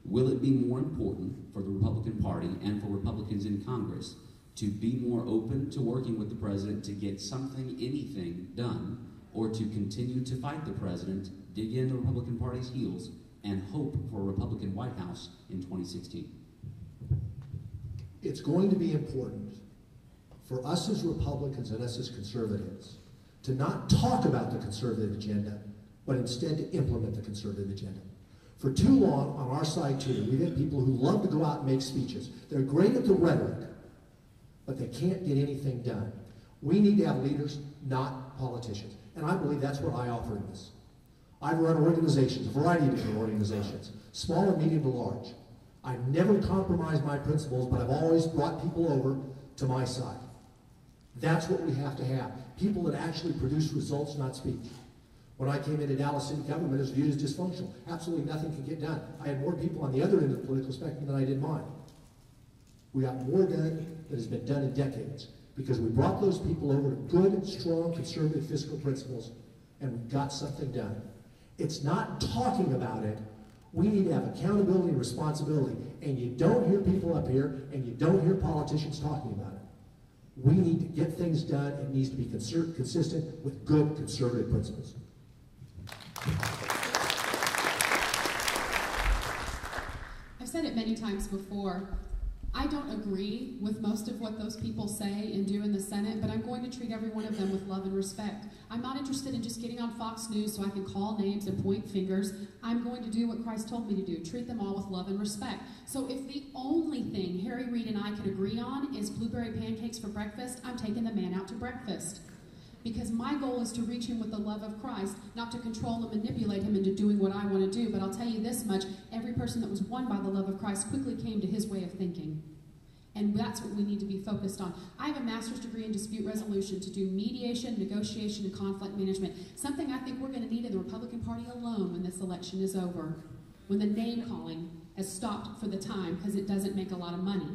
will it be more important for the Republican Party and for Republicans in Congress to be more open to working with the president to get something, anything done, or to continue to fight the president, dig in the Republican Party's heels, and hope for a Republican White House in 2016?
It's going to be important for us as Republicans and us as conservatives to not talk about the conservative agenda, but instead to implement the conservative agenda. For too long, on our side too, we've had people who love to go out and make speeches. They're great at the rhetoric, but they can't get anything done. We need to have leaders, not politicians. And I believe that's what I offer in this. I've run organizations, a variety of different organizations, small and medium to large. I've never compromised my principles, but I've always brought people over to my side. That's what we have to have. People that actually produce results, not speech. When I came into Dallas City government, it was viewed as dysfunctional. Absolutely nothing can get done. I had more people on the other end of the political spectrum than I did mine. We got more done than has been done in decades because we brought those people over to good, strong, conservative fiscal principles, and we got something done. It's not talking about it. We need to have accountability and responsibility, and you don't hear people up here, and you don't hear politicians talking about it. We need to get things done. It needs to be consistent with good conservative principles.
I've said it many times before. I don't agree with most of what those people say and do in the Senate, but I'm going to treat every one of them with love and respect. I'm not interested in just getting on Fox News so I can call names and point fingers. I'm going to do what Christ told me to do, treat them all with love and respect. So if the only thing Harry Reid and I can agree on is blueberry pancakes for breakfast, I'm taking the man out to breakfast. Because my goal is to reach him with the love of Christ, not to control and manipulate him into doing what I want to do. But I'll tell you this much, every person that was won by the love of Christ quickly came to his way of thinking. And that's what we need to be focused on. I have a master's degree in dispute resolution to do mediation, negotiation, and conflict management, something I think we're going to need in the Republican Party alone when this election is over, when the name calling has stopped for the time because it doesn't make a lot of money.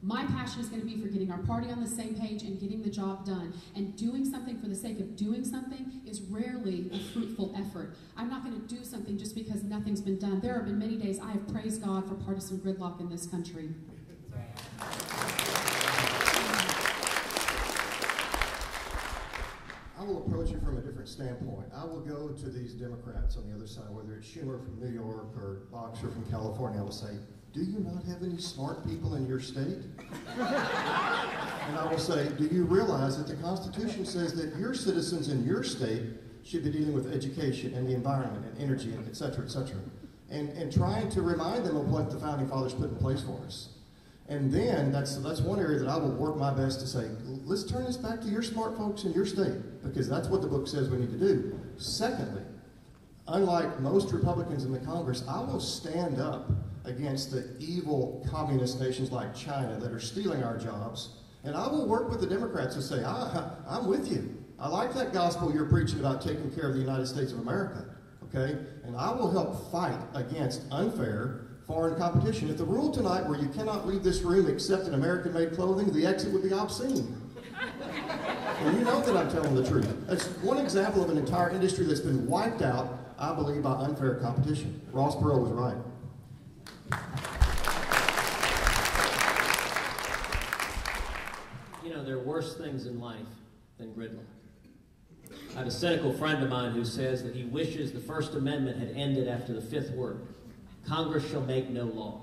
My passion is going to be for getting our party on the same page and getting the job done. And doing something for the sake of doing something is rarely a fruitful effort. I'm not going to do something just because nothing's been done. There have been many days I have praised God for partisan gridlock in this country.
I will approach it from a different standpoint. I will go to these Democrats on the other side, whether it's Schumer from New York or Boxer from California. I will say, do you not have any smart people in your state? And I will say, do you realize that the Constitution says that your citizens in your state should be dealing with education and the environment and energy and et cetera, and trying to remind them of what the Founding Fathers put in place for us. And then that's one area that I will work my best to say, let's turn this back to your smart folks in your state, because that's what the book says we need to do. Secondly, unlike most Republicans in the Congress, I will stand up against the evil communist nations like China that are stealing our jobs, and I will work with the Democrats and say, I'm with you. I like that gospel you're preaching about taking care of the United States of America, okay? And I will help fight against unfair foreign competition. If the rule tonight where you cannot leave this room except in American-made clothing, the exit would be obscene. And you know that I'm telling the truth. That's one example of an entire industry that's been wiped out, I believe, by unfair competition. Ross Perot was right.
You know, there are worse things in life than gridlock. I have a cynical friend of mine who says that he wishes the First Amendment had ended after the fifth word. Congress shall make no law.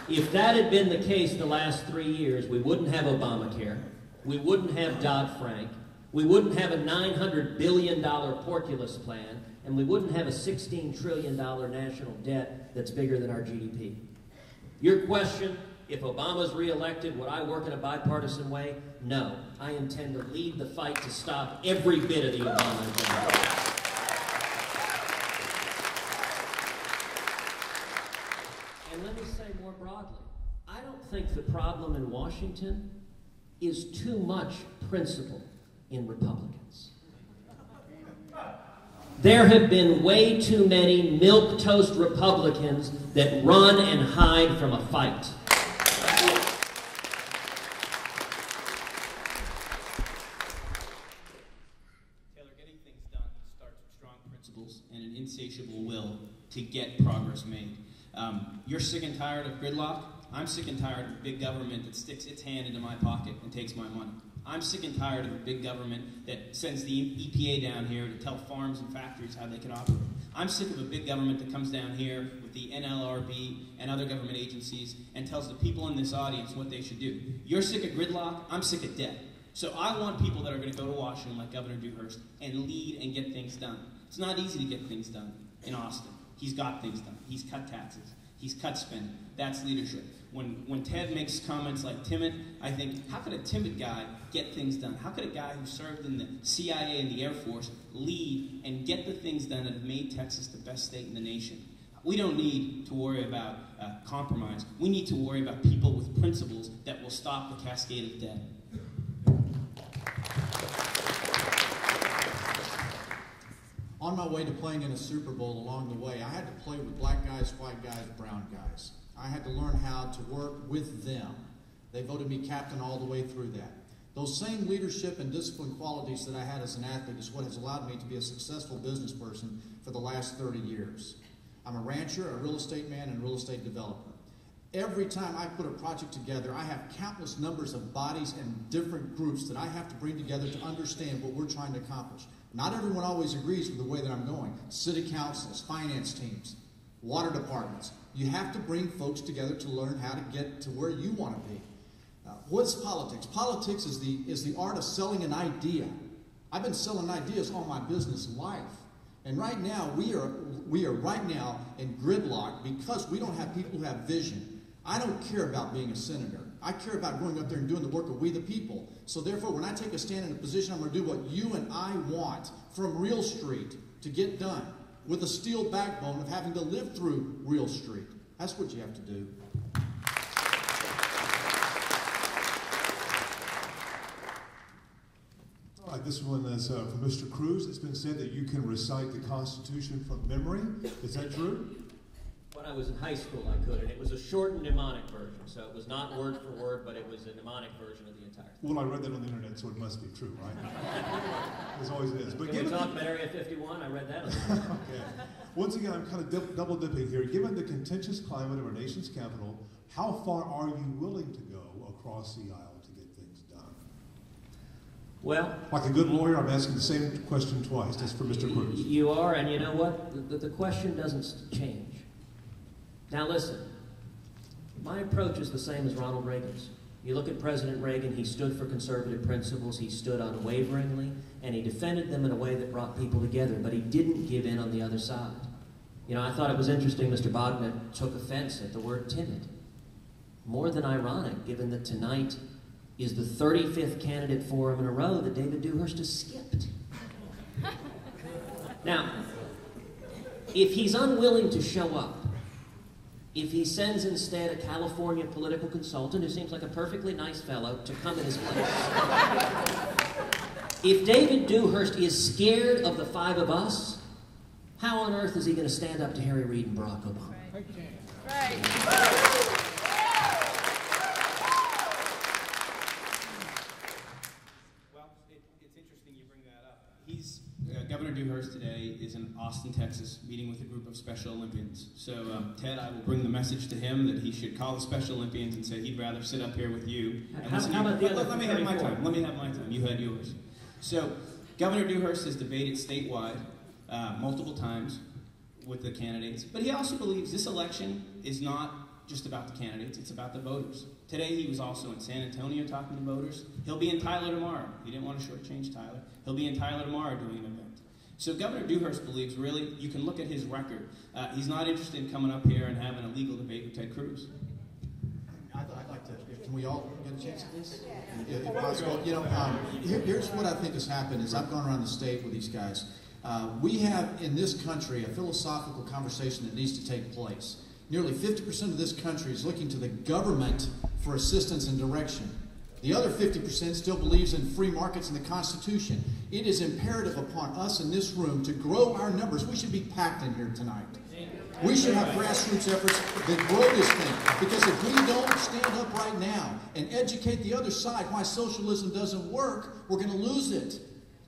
If that had been the case the last 3 years, we wouldn't have Obamacare, we wouldn't have Dodd-Frank, we wouldn't have a $900 billion porculus plan, and we wouldn't have a $16 trillion national debt that's bigger than our GDP. Your question, if Obama's reelected, would I work in a bipartisan way? No. I intend to lead the fight to stop every bit of the Obama agenda. And let me say more broadly, I don't think the problem in Washington is too much principle in Republicans. There have been way too many milquetoast Republicans that run and hide from a fight.
Taylor, getting things done starts with strong principles and an insatiable will to get progress made. You're sick and tired of gridlock. I'm sick and tired of big government that sticks its hand into my pocket and takes my money. I'm sick and tired of a big government that sends the EPA down here to tell farms and factories how they can operate. I'm sick of a big government that comes down here with the NLRB and other government agencies and tells the people in this audience what they should do. You're sick of gridlock, I'm sick of debt. So I want people that are going to go to Washington like Governor Dewhurst and lead and get things done. It's not easy to get things done in Austin. He's got things done. He's cut taxes. He's cut spending. That's leadership. When Ted makes comments like timid, I think, how could a timid guy get things done? How could a guy who served in the CIA and the Air Force lead and get the things done that have made Texas the best state in the nation? We don't need to worry about compromise. We need to worry about people with principles that will stop the cascade of debt.
On my way to playing in a Super Bowl along the way, I had to play with black guys, white guys, brown guys. I had to learn how to work with them. They voted me captain all the way through that. Those same leadership and discipline qualities that I had as an athlete is what has allowed me to be a successful business person for the last 30 years. I'm a rancher, a real estate man, and a real estate developer. Every time I put a project together, I have countless numbers of bodies and different groups that I have to bring together to understand what we're trying to accomplish. Not everyone always agrees with the way that I'm going. City councils, finance teams, water departments. You have to bring folks together to learn how to get to where you want to be. What's politics? Politics is the art of selling an idea. I've been selling ideas all my business life. And right now, we are right now in gridlock because we don't have people who have vision. I don't care about being a senator. I care about going up there and doing the work of we the people. So therefore, when I take a stand in a position, I'm going to do what you and I want from Real Street to get done with a steel backbone of having to live through Real Street. That's what you have to do.
All right, this one is from Mr. Cruz. It's been said that you can recite the Constitution from memory. Is that true?
When I was in high school, I could, and it was a shortened mnemonic version, so it was not word for word, but it was a mnemonic version of the entire thing.
Well, I read that on the internet, so it must be true, right? As always is. But
Can we talk about Area 51? I read that on the internet.
Okay. Once again, I'm kind of double dipping here. Given the contentious climate of our nation's capital, how far are you willing to go across the aisle to get things done?
Well,
like a good lawyer, I'm asking the same question twice. That's for Mr. Cruz.
You are, and you know what? The question doesn't change. Now listen, my approach is the same as Ronald Reagan's. You look at President Reagan, he stood for conservative principles, he stood unwaveringly, and he defended them in a way that brought people together, but he didn't give in on the other side. You know, I thought it was interesting Mr. Bognet took offense at the word timid. More than ironic, given that tonight is the 35th candidate forum in a row that David Dewhurst has skipped. Now, if he's unwilling to show up, if he sends instead a California political consultant who seems like a perfectly nice fellow to come in his place, if David Dewhurst is scared of the five of us, how on earth is he going to stand up to Harry Reid and Barack Obama?
Right.
Governor Dewhurst today is in Austin, Texas, meeting with a group of Special Olympians. So, Ted, I will bring the message to him that he should call the Special Olympians and say he'd rather sit up here with you.
How about the other
let me have my time. Let me have my time. You had yours. So, Governor Dewhurst has debated statewide multiple times with the candidates, but he also believes this election is not just about the candidates, it's about the voters. Today he was also in San Antonio talking to voters. He'll be in Tyler tomorrow. He didn't want to shortchange Tyler. He'll be in Tyler tomorrow doing an event. So Governor Dewhurst believes, really, you can look at his record. He's not interested in coming up here and having a legal debate with Ted Cruz.
I'd like to, can we all get a chance at this? If possible. You know, here's what I think has happened is I've gone around the state with these guys. We have, in this country, a philosophical conversation that needs to take place. Nearly 50% of this country is looking to the government for assistance and direction. The other 50% still believes in free markets and the Constitution. It is imperative upon us in this room to grow our numbers. We should be packed in here tonight. We should have grassroots efforts that grow this thing. Because if we don't stand up right now and educate the other side why socialism doesn't work, we're going to lose it.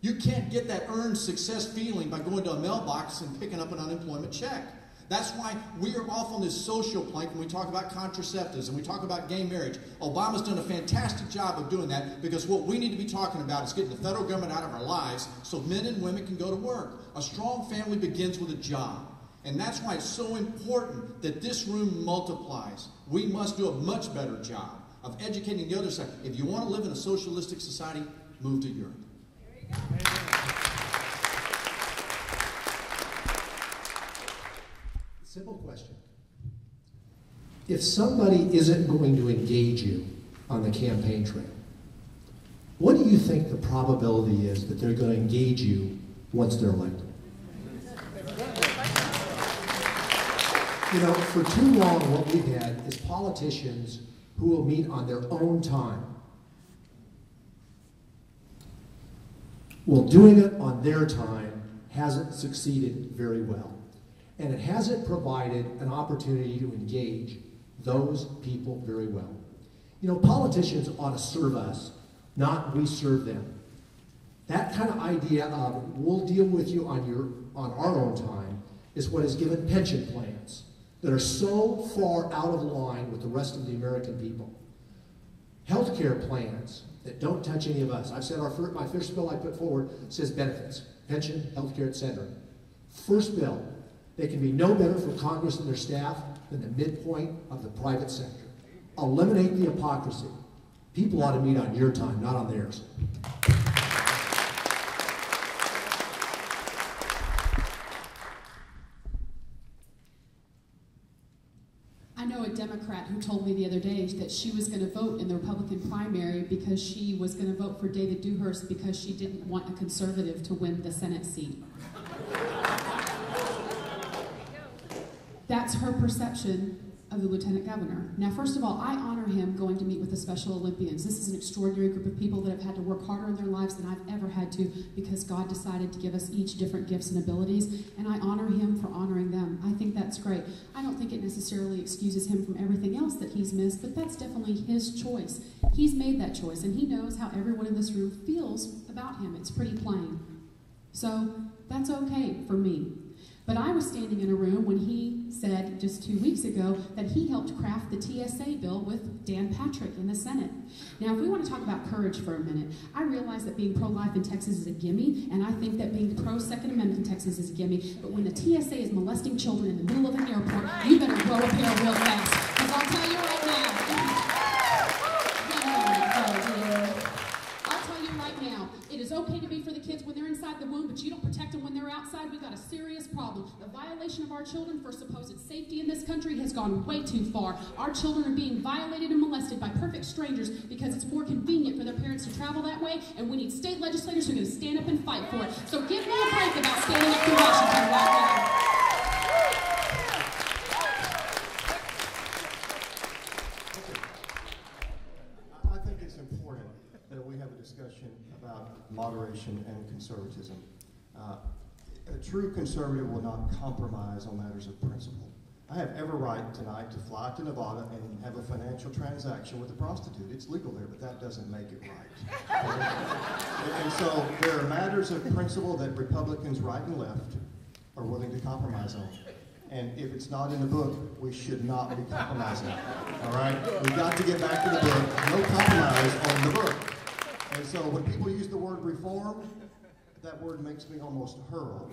You can't get that earned success feeling by going to a mailbox and picking up an unemployment check. That's why we are off on this social plank when we talk about contraceptives and we talk about gay marriage. Obama's done a fantastic job of doing that because what we need to be talking about is getting the federal government out of our lives so men and women can go to work. A strong family begins with a job. And that's why it's so important that this room multiplies. We must do a much better job of educating the other side. If you want to live in a socialistic society, move to Europe.
There you go.
Simple question. If somebody isn't going to engage you on the campaign trail, what do you think the probability is that they're going to engage you once they're elected? You know, for too long what we've had is politicians who will meet on their own time. Well, doing it on their time hasn't succeeded very well. And it hasn't provided an opportunity to engage those people very well. You know, politicians ought to serve us, not we serve them. That kind of idea of we'll deal with you on our own time is what has given pension plans that are so far out of line with the rest of the American people. Healthcare plans that don't touch any of us. I've said my first bill I put forward says benefits, pension, healthcare, etc. First bill They can be no better for Congress and their staff than the midpoint of the private sector. Eliminate the hypocrisy. People ought to meet on your time, not on theirs.
I know a Democrat who told me the other day that she was going to vote in the Republican primary because she was going to vote for David Dewhurst because she didn't want a conservative to win the Senate seat. That's her perception of the Lieutenant Governor. Now, first of all, I honor him going to meet with the Special Olympians. This is an extraordinary group of people that have had to work harder in their lives than I've ever had to because God decided to give us each different gifts and abilities, and I honor him for honoring them. I think that's great. I don't think it necessarily excuses him from everything else that he's missed, but that's definitely his choice. He's made that choice, and he knows how everyone in this room feels about him. It's pretty plain. So that's okay for me. But I was standing in a room when he said just 2 weeks ago that he helped craft the TSA bill with Dan Patrick in the Senate. Now, if we want to talk about courage for a minute, I realize that being pro-life in Texas is a gimme, and I think that being pro-Second Amendment in Texas is a gimme, but when the TSA is molesting children in the middle of an airport, you better grow a pair real fast, because I'll tell you right now, it is okay to be for the kids when they're inside the womb, but you don't protect them when they're outside. We've got a serious problem. The violation of our children for supposed safety in this country has gone way too far. Our children are being violated and molested by perfect strangers because it's more convenient for their parents to travel that way, and we need state legislators who are going to stand up and fight for it. So give me a break about standing up to Washington right now.
I think it's important that we have a discussion about moderation and conservatism. A true conservative will not compromise on matters of principle. I have every right tonight to fly to Nevada and have a financial transaction with a prostitute. It's legal there, but that doesn't make it right. And so there are matters of principle that Republicans right and left are willing to compromise on. And if it's not in the book, we should not be compromising. All right? We've got to get back to the book. No compromise on the book. And so when people use the word reform, that word makes me almost hurl.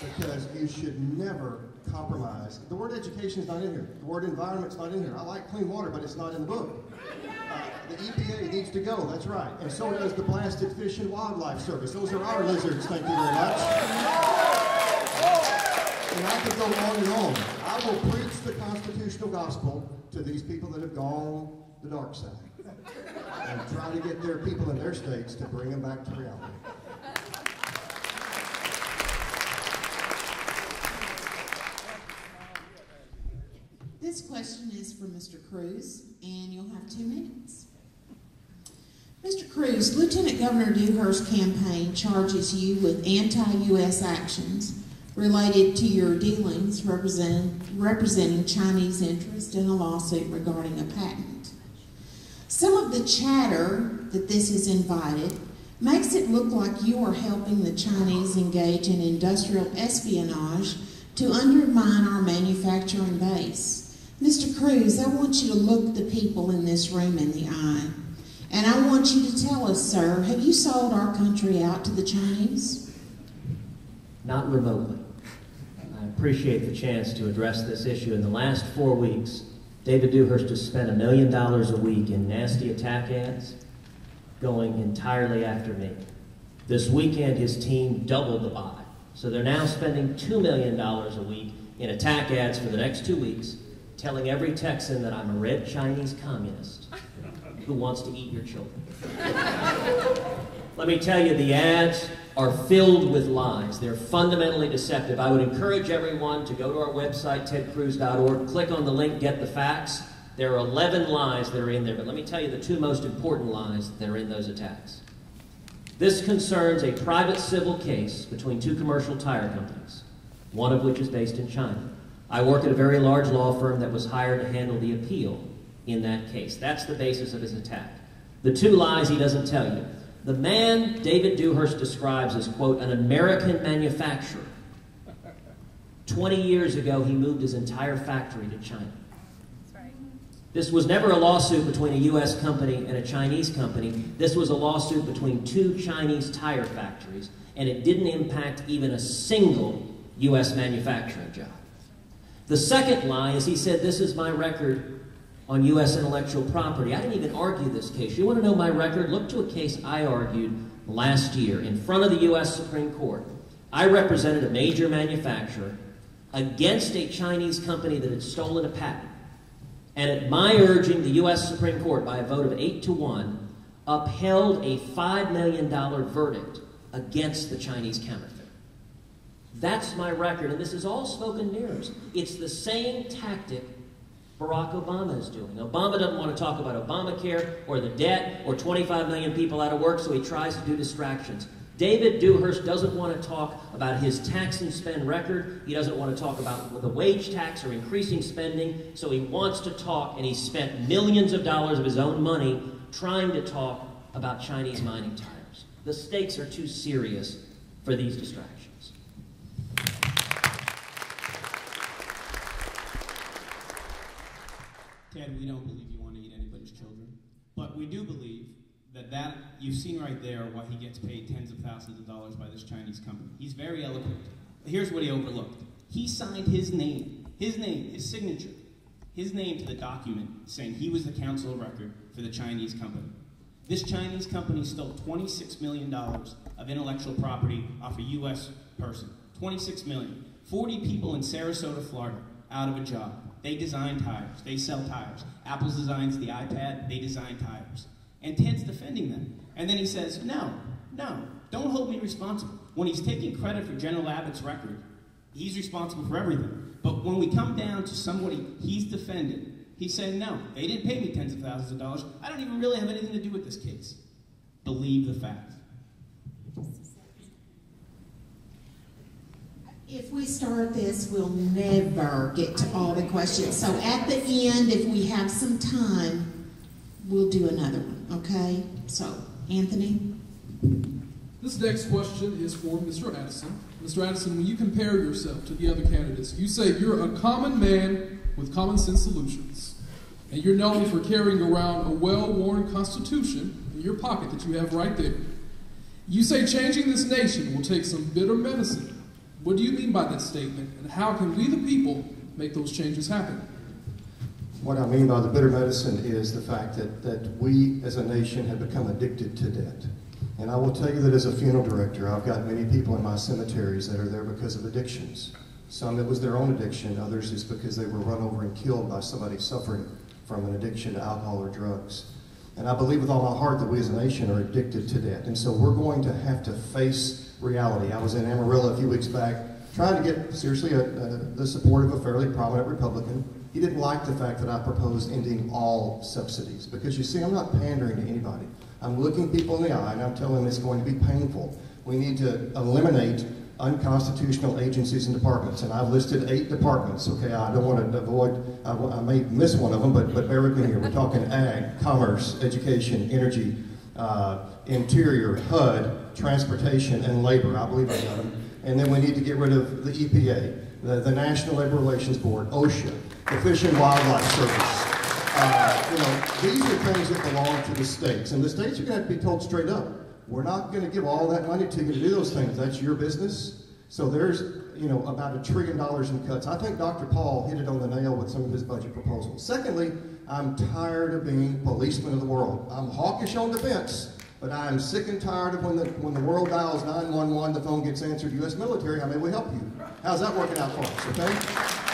Because you should never compromise. The word education is not in here. The word environment is not in here. I like clean water, but it's not in the book. The EPA needs to go, that's right. And so does the Blasted Fish and Wildlife Service. Those are our lizards, thank you very much. And I could go on and on. I will preach the constitutional gospel to these people that have gone the dark side. And try to get their people in their states to bring them back to reality.
This question is for Mr. Cruz, and you'll have 2 minutes. Mr. Cruz, Lieutenant Governor Dewhurst's campaign charges you with anti-U.S. actions related to your dealings representing Chinese interests in a lawsuit regarding a patent. Some of the chatter that this has invited makes it look like you are helping the Chinese engage in industrial espionage to undermine our manufacturing base. Mr. Cruz, I want you to look the people in this room in the eye. And I want you to tell us, sir, have you sold our country out to the Chinese?
Not remotely. I appreciate the chance to address this issue. In the last 4 weeks, David Dewhurst has spent $1 million a week in nasty attack ads, going entirely after me. This weekend, his team doubled the buy. So they're now spending $2 million a week in attack ads for the next 2 weeks, telling every Texan that I'm a red Chinese communist who wants to eat your children. Let me tell you, the ads are filled with lies. They're fundamentally deceptive. I would encourage everyone to go to our website, tedcruz.org, click on the link, get the facts. There are 11 lies that are in there, but let me tell you the 2 most important lies that are in those attacks. This concerns a private civil case between 2 commercial tire companies, one of which is based in China. I work at a very large law firm that was hired to handle the appeal in that case. That's the basis of his attack. The 2 lies he doesn't tell you. The man David Dewhurst describes as, quote, an American manufacturer. 20 years ago, he moved his entire factory to China. This was never a lawsuit between a U.S. company and a Chinese company. This was a lawsuit between 2 Chinese tire factories, and it didn't impact even a single U.S. manufacturing job. The second lie is he said, this is my record on U.S. intellectual property. I didn't even argue this case. You want to know my record? Look to a case I argued last year in front of the U.S. Supreme Court. I represented a major manufacturer against a Chinese company that had stolen a patent. And at my urging, the U.S. Supreme Court, by a vote of 8-1, upheld a $5 million verdict against the Chinese counterfeit. That's my record, and this is all smoke and mirrors. It's the same tactic Barack Obama is doing. Obama doesn't want to talk about Obamacare or the debt or 25 million people out of work, so he tries to do distractions. David Dewhurst doesn't want to talk about his tax and spend record. He doesn't want to talk about the wage tax or increasing spending, so he wants to talk, and he spent millions of dollars of his own money trying to talk about Chinese mining tires. The stakes are too serious for these distractions.
Ted, we don't believe you want to eat anybody's children, but we do believe that you've seen right there why he gets paid tens of thousands of dollars by this Chinese company. He's very eloquent. Here's what he overlooked. He signed his name, his signature, his name to the document saying he was the counsel of record for the Chinese company. This Chinese company stole $26 million of intellectual property off a U.S. person. $26 million. 40 people in Sarasota, Florida, out of a job. They design tires. They sell tires. Apple designs the iPad. They design tires. And Ted's defending them. And then he says, no, don't hold me responsible. When he's taking credit for General Abbott's record, he's responsible for everything. But when we come down to somebody he's defended, he's saying, no, they didn't pay me tens of thousands of dollars. I don't even really have anything to do with this case. Believe the facts.
If we start this, we'll never get to all the questions. So at the end, if we have some time, we'll do another one, okay? So, Anthony?
This next question is for Mr. Addison. Mr. Addison, when you compare yourself to the other candidates, you say you're a common man with common sense solutions. And you're known for carrying around a well-worn Constitution in your pocket that you have right there. You say changing this nation will take some bitter medicine. What do you mean by that statement, and how can we, the people, make those changes happen?
What I mean by the bitter medicine is the fact that we as a nation have become addicted to debt. And I will tell you that as a funeral director, I've got many people in my cemeteries that are there because of addictions. Some it was their own addiction, others is because they were run over and killed by somebody suffering from an addiction to alcohol or drugs. And I believe with all my heart that we as a nation are addicted to debt. And so we're going to have to face reality. I was in Amarillo a few weeks back trying to get, seriously, the support of a fairly prominent Republican. He didn't like the fact that I proposed ending all subsidies. Because you see, I'm not pandering to anybody. I'm looking people in the eye and I'm telling them it's going to be painful. We need to eliminate unconstitutional agencies and departments. And I've listed 8 departments, okay? I don't want to avoid, I may miss one of them, but bear with me here. We're talking ag, commerce, education, energy, interior, HUD, transportation, and labor. I believe I got them. And then we need to get rid of the EPA, the National Labor Relations Board, OSHA, the Fish and Wildlife Service. These are things that belong to the states. And the states are going to have to be told straight up, we're not going to give all that money to you to do those things. That's your business. So there's, about $1 trillion in cuts. I think Dr. Paul hit it on the nail with some of his budget proposals. Secondly, I'm tired of being policeman of the world. I'm hawkish on defense, but I'm sick and tired of when the world dials 911, the phone gets answered, U.S. military, how may we help you? How's that working out for us, okay?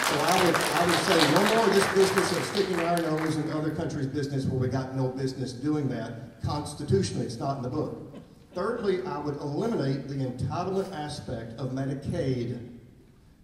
So I would say no more of this business of sticking our nose in other countries' business where we got no business doing that constitutionally. It's not in the book. Thirdly, I would eliminate the entitlement aspect of Medicaid.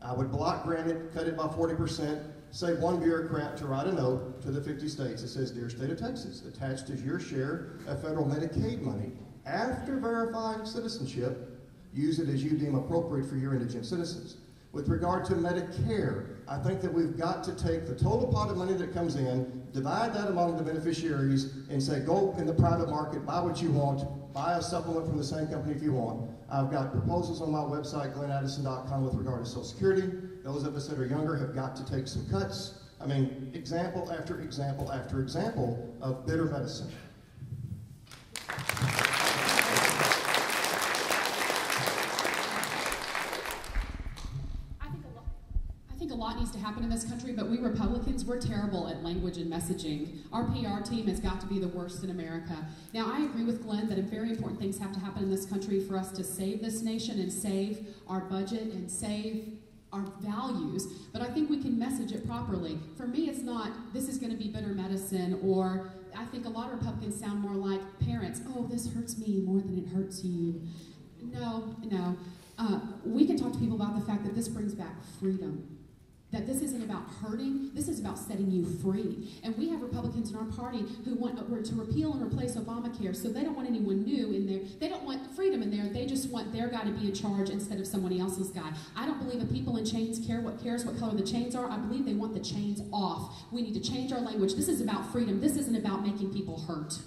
I would block grant it, cut it by 40%, say one bureaucrat to write a note to the 50 states that says, Dear State of Texas, attached is your share of federal Medicaid money. After verifying citizenship, use it as you deem appropriate for your indigent citizens. With regard to Medicare, I think that we've got to take the total pot of money that comes in, divide that among the beneficiaries, and say, go in the private market, buy what you want, buy a supplement from the same company if you want. I've got proposals on my website, glennaddison.com, with regard to Social Security. Those of us that are younger have got to take some cuts. I mean, example after example after example of bitter medicine.
but we Republicans, we're terrible at language and messaging. Our PR team has got to be the worst in America. Now, I agree with Glenn that very important things have to happen in this country for us to save this nation and save our budget and save our values, but I think we can message it properly. For me, it's not, this is going to be bitter medicine, or I think a lot of Republicans sound more like parents. Oh, this hurts me more than it hurts you. No. We can talk to people about the fact that this brings back freedom. That this isn't about hurting, this is about setting you free. And we have Republicans in our party who want to repeal and replace Obamacare, so they don't want anyone new in there. They don't want freedom in there, they just want their guy to be in charge instead of somebody else's guy. I don't believe that people in chains cares what color the chains are. I believe they want the chains off. We need to change our language. This is about freedom. This isn't about making people hurt.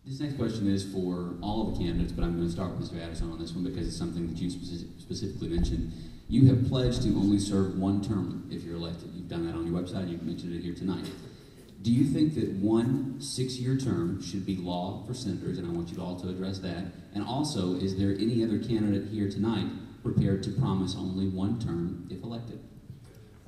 This next question is for all of the candidates, but I'm going to start with Mr. Addison on this one because it's something that you specifically mentioned. You have pledged to only serve one term if you're elected. You've done that on your website. You've mentioned it here tonight. Do you think that one 6-year term should be law for senators? And I want you all to address that. And also, is there any other candidate here tonight prepared to promise only one term if elected?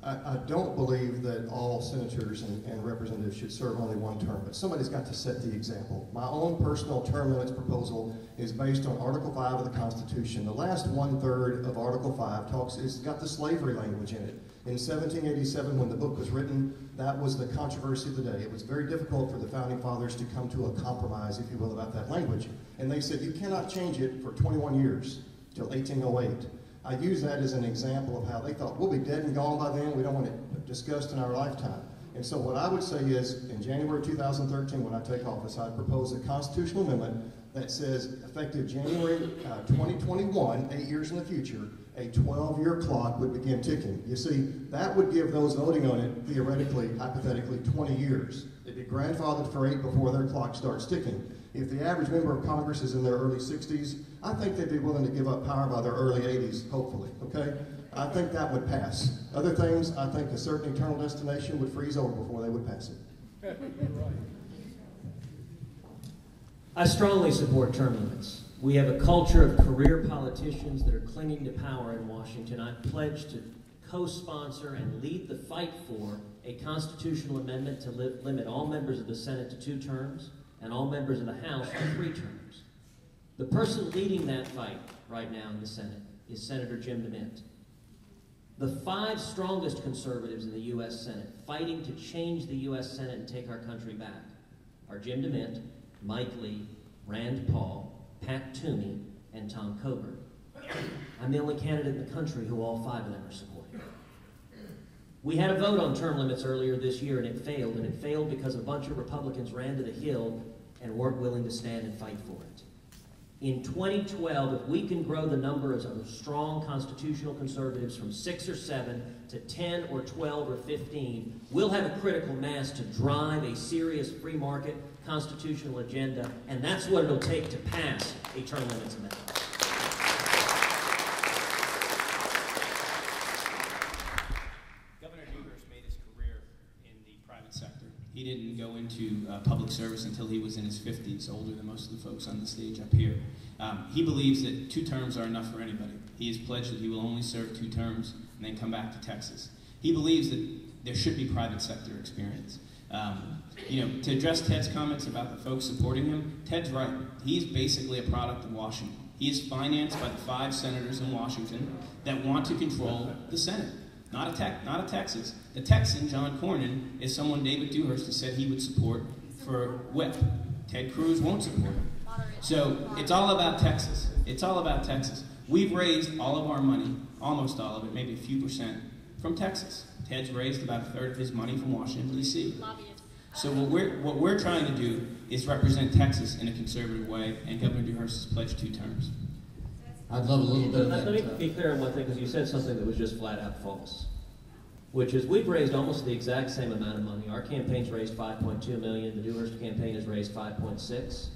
I don't believe that all senators and representatives should serve only one term, but somebody's got to set the example. My own personal term limits proposal is based on Article 5 of the Constitution. The last 1/3 of Article 5 it's got the slavery language in it. In 1787, when the book was written, that was the controversy of the day. It was very difficult for the Founding Fathers to come to a compromise, if you will, about that language. And they said, you cannot change it for 21 years, till 1808. I use that as an example of how they thought, we'll be dead and gone by then, we don't want it discussed in our lifetime. And so what I would say is, in January 2013, when I take office, I propose a constitutional amendment that says, effective January 2021, 8 years in the future, a 12-year clock would begin ticking. You see, that would give those voting on it, theoretically, hypothetically, 20 years. They'd be grandfathered for 8 before their clock starts ticking. If the average member of Congress is in their early 60s, I think they'd be willing to give up power by their early 80s, hopefully, okay? I think that would pass. Other things, I think a certain eternal destination would freeze over before they would pass it.
I strongly support term limits. We have a culture of career politicians that are clinging to power in Washington. I pledge to co-sponsor and lead the fight for a constitutional amendment to limit all members of the Senate to 2 terms and all members of the House to 3 terms. The person leading that fight right now in the Senate is Senator Jim DeMint. The 5 strongest conservatives in the U.S. Senate fighting to change the U.S. Senate and take our country back are Jim DeMint, Mike Lee, Rand Paul, Pat Toomey, and Tom Coburn. I'm the only candidate in the country who all 5 of them are supporting. We had a vote on term limits earlier this year, and it failed because a bunch of Republicans ran to the Hill and weren't willing to stand and fight for it. In 2012, if we can grow the number of strong constitutional conservatives from 6 or 7 to 10 or 12 or 15, we'll have a critical mass to drive a serious free market constitutional agenda, and that's what it'll take to pass a term limits amendment.
Governor Dewhurst made his career in the private sector. He didn't go into public service until he was in his 50s, older than most of the folks on the stage up here. He believes that 2 terms are enough for anybody. He has pledged that he will only serve 2 terms and then come back to Texas. He believes that there should be private sector experience. To address Ted's comments about the folks supporting him, Ted's right. He's basically a product of Washington. He is financed by the 5 senators in Washington that want to control the Senate, not a Texas. The Texan, John Cornyn, is someone David Dewhurst has said he would support for whip. Ted Cruz won't support him. So it's all about Texas. It's all about Texas. We've raised all of our money, almost all of it, maybe a few percent, from Texas. Ted's raised about a third of his money from Washington, D.C. So what we're trying to do is represent Texas in a conservative way, and Governor Dewhurst has pledged 2 terms.
I'd love a little bit of that.
Let me be clear on one thing, because you said something that was just flat out false, which is we've raised almost the exact same amount of money. Our campaign's raised $5.2 million. The Dewhurst campaign has raised $5.6.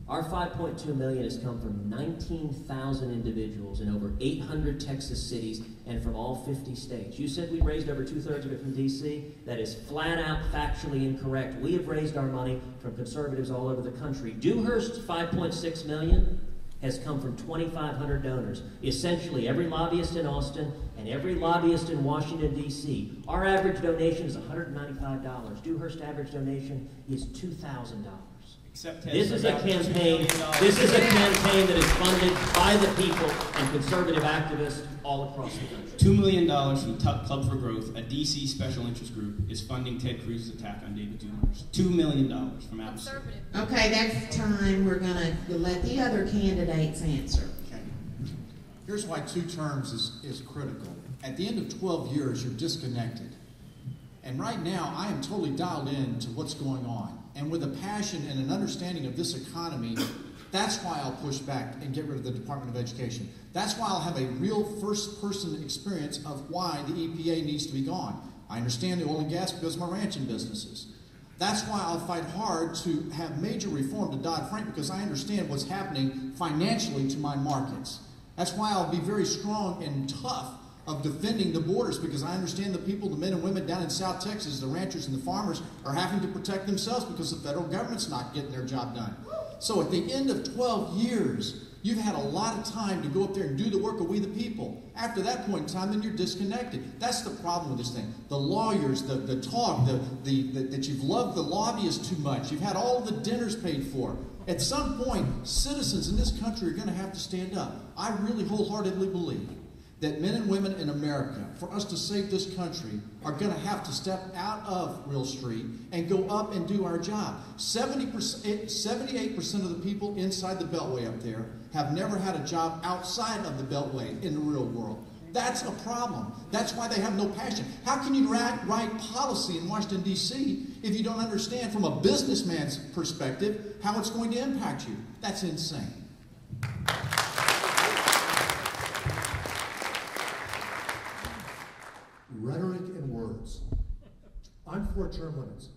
Our $5.2 million has come from 19,000 individuals in over 800 Texas cities and from all 50 states. You said we raised over 2/3 of it from D.C. That is flat out factually incorrect. We have raised our money from conservatives all over the country. Dewhurst's $5.6 million has come from 2,500 donors, essentially every lobbyist in Austin and every lobbyist in Washington, D.C. Our average donation is $195. Dewhurst average donation is $2,000. This is a campaign. This is a campaign that is funded by the people and conservative activists all across the country.
$2 million from Club for Growth, a D.C. special interest group, is funding Ted Cruz's attack on David Dewhurst. $2 million from Addison.
Okay, that's time. We're going to let the other candidates answer.
Okay. Here's why 2 terms is critical. At the end of 12 years, you're disconnected. And right now, I am totally dialed in to what's going on. And with a passion and an understanding of this economy, that's why I'll push back and get rid of the Department of Education. That's why I'll have a real first-person experience of why the EPA needs to be gone. I understand the oil and gas because of my ranching businesses. That's why I'll fight hard to have major reform to Dodd-Frank, because I understand what's happening financially to my markets. That's why I'll be very strong and tough of defending the borders, because I understand the people, the men and women down in South Texas, the ranchers and the farmers, are having to protect themselves because the federal government's not getting their job done. So at the end of 12 years, you've had a lot of time to go up there and do the work of we the people. After that point in time, then you're disconnected. That's the problem with this thing. The lawyers, the talk, that you've loved the lobbyists too much. You've had all the dinners paid for. At some point, citizens in this country are going to have to stand up. I really wholeheartedly believe that men and women in America, for us to save this country, are going to have to step out of Real Street and go up and do our job. 78% of the people inside the Beltway up there have never had a job outside of the Beltway in the real world. That's a problem. That's why they have no passion. How can you write policy in Washington, D.C. if you don't understand from a businessman's perspective how it's going to impact you? That's insane.
Rhetoric and words. I'm for term limits,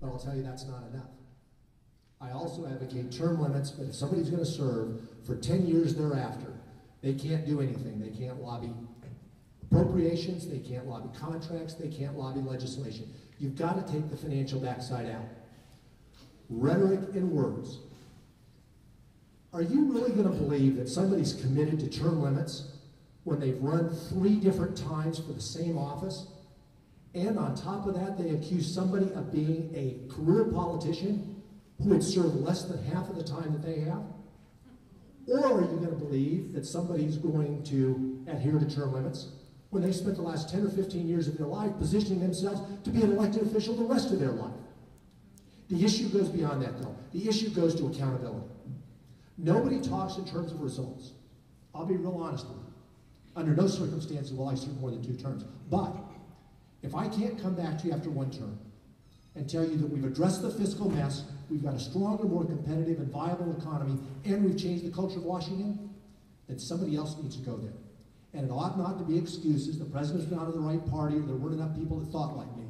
but I'll tell you that's not enough. I also advocate term limits, but if somebody's going to serve for 10 years thereafter, they can't do anything. They can't lobby appropriations, they can't lobby contracts, they can't lobby legislation. You've got to take the financial backside out. Rhetoric and words. Are you really going to believe that somebody's committed to term limits when they've run 3 different times for the same office, and on top of that, they accuse somebody of being a career politician who would serve less than half of the time that they have? Or are you going to believe that somebody's going to adhere to term limits when they spent the last 10 or 15 years of their life positioning themselves to be an elected official the rest of their life? The issue goes beyond that, though. The issue goes to accountability. Nobody talks in terms of results. I'll be real honest with you. Under no circumstances will I serve more than 2 terms. But if I can't come back to you after 1 term and tell you that we've addressed the fiscal mess, we've got a stronger, more competitive and viable economy, and we've changed the culture of Washington, then somebody else needs to go there. And it ought not to be excuses. The president's not of the right party, or there weren't enough people that thought like me.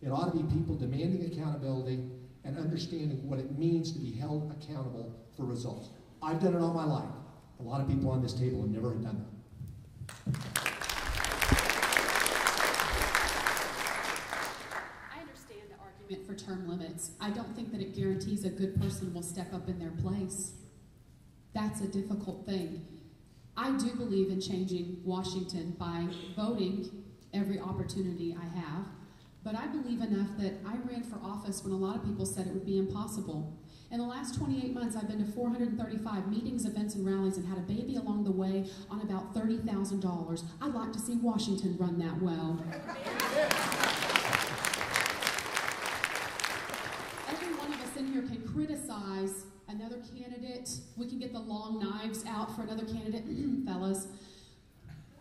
It ought to be people demanding accountability and understanding what it means to be held accountable for results. I've done it all my life. A lot of people on this table have never done that.
I understand the argument for term limits. I don't think that it guarantees a good person will step up in their place. That's a difficult thing. I do believe in changing Washington by voting every opportunity I have, but I believe enough that I ran for office when a lot of people said it would be impossible. In the last 28 months, I've been to 435 meetings, events, and rallies and had a baby along the way on about $30,000. I'd like to see Washington run that well. Every one of us in here can criticize another candidate. We can get the long knives out for another candidate, fellas.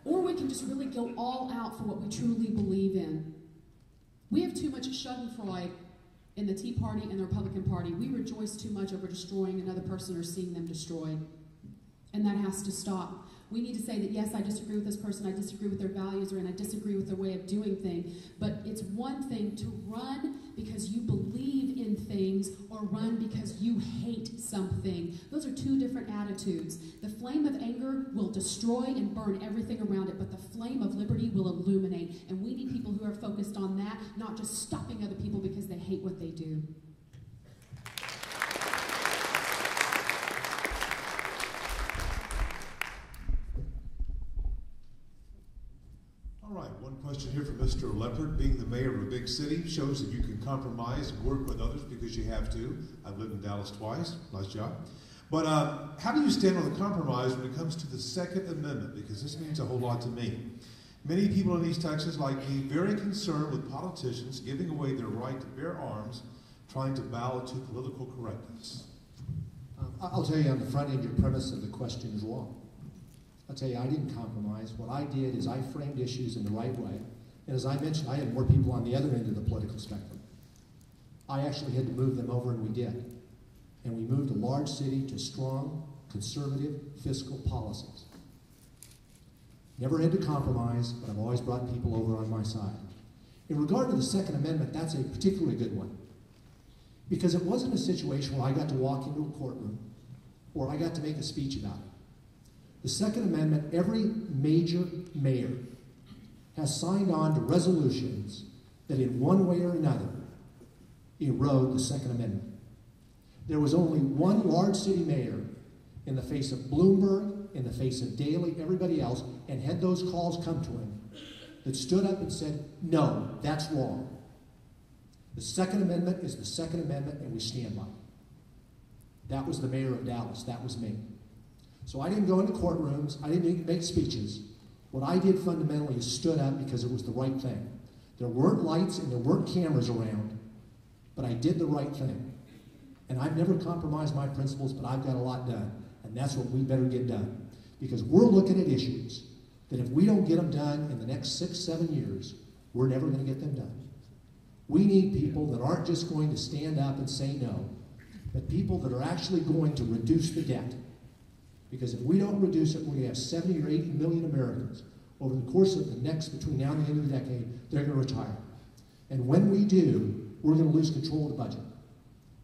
Or we can just really go all out for what we truly believe in. We have too much schadenfreude in the Tea Party and the Republican Party. We rejoice too much over destroying another person or seeing them destroyed. And that has to stop. We need to say that, yes, I disagree with this person, I disagree with their values, and I disagree with their way of doing things. But it's one thing to run because you believe in things or run because you hate something. Those are 2 different attitudes. The flame of anger will destroy and burn everything around it, but the flame of liberty will illuminate. And we need people who are focused on that, not just stopping other people because they hate what they do.
All right, one question here from Mr. Leppert. Being the mayor of a big city shows that you can compromise and work with others because you have to. I've lived in Dallas twice. Nice job. But how do you stand on the compromise when it comes to the Second Amendment? Because this means a whole lot to me. Many people in East Texas, like me, very concerned with politicians giving away their right to bear arms, trying to bow to political correctness.
I'll tell you on the front end, your premise of the question is wrong. I'll tell you, I didn't compromise. What I did is I framed issues in the right way. And as I mentioned, I had more people on the other end of the political spectrum. I actually had to move them over, and we did. And we moved a large city to strong, conservative fiscal policies. Never had to compromise, but I've always brought people over on my side. In regard to the Second Amendment, that's a particularly good one. Because it wasn't a situation where I got to walk into a courtroom or I got to make a speech about it. The Second Amendment, every major mayor has signed on to resolutions that in one way or another erode the Second Amendment. There was only one large city mayor in the face of Bloomberg, in the face of Daley, everybody else, and had those calls come to him, that stood up and said, no, that's wrong. The Second Amendment is the Second Amendment, and we stand by it. That was the mayor of Dallas. That was me. So I didn't go into courtrooms. I didn't make speeches. What I did fundamentally is stood up because it was the right thing. There weren't lights and there weren't cameras around, but I did the right thing. And I've never compromised my principles, but I've got a lot done. And that's what we better get done. Because we're looking at issues that if we don't get them done in the next 6-7 years, we're never going to get them done. We need people that aren't just going to stand up and say no, but people that are actually going to reduce the debt. Because if we don't reduce it, we're going to have 70 or 80 million Americans over the course of the next, between now and the end of the decade, they're going to retire. And when we do, we're going to lose control of the budget.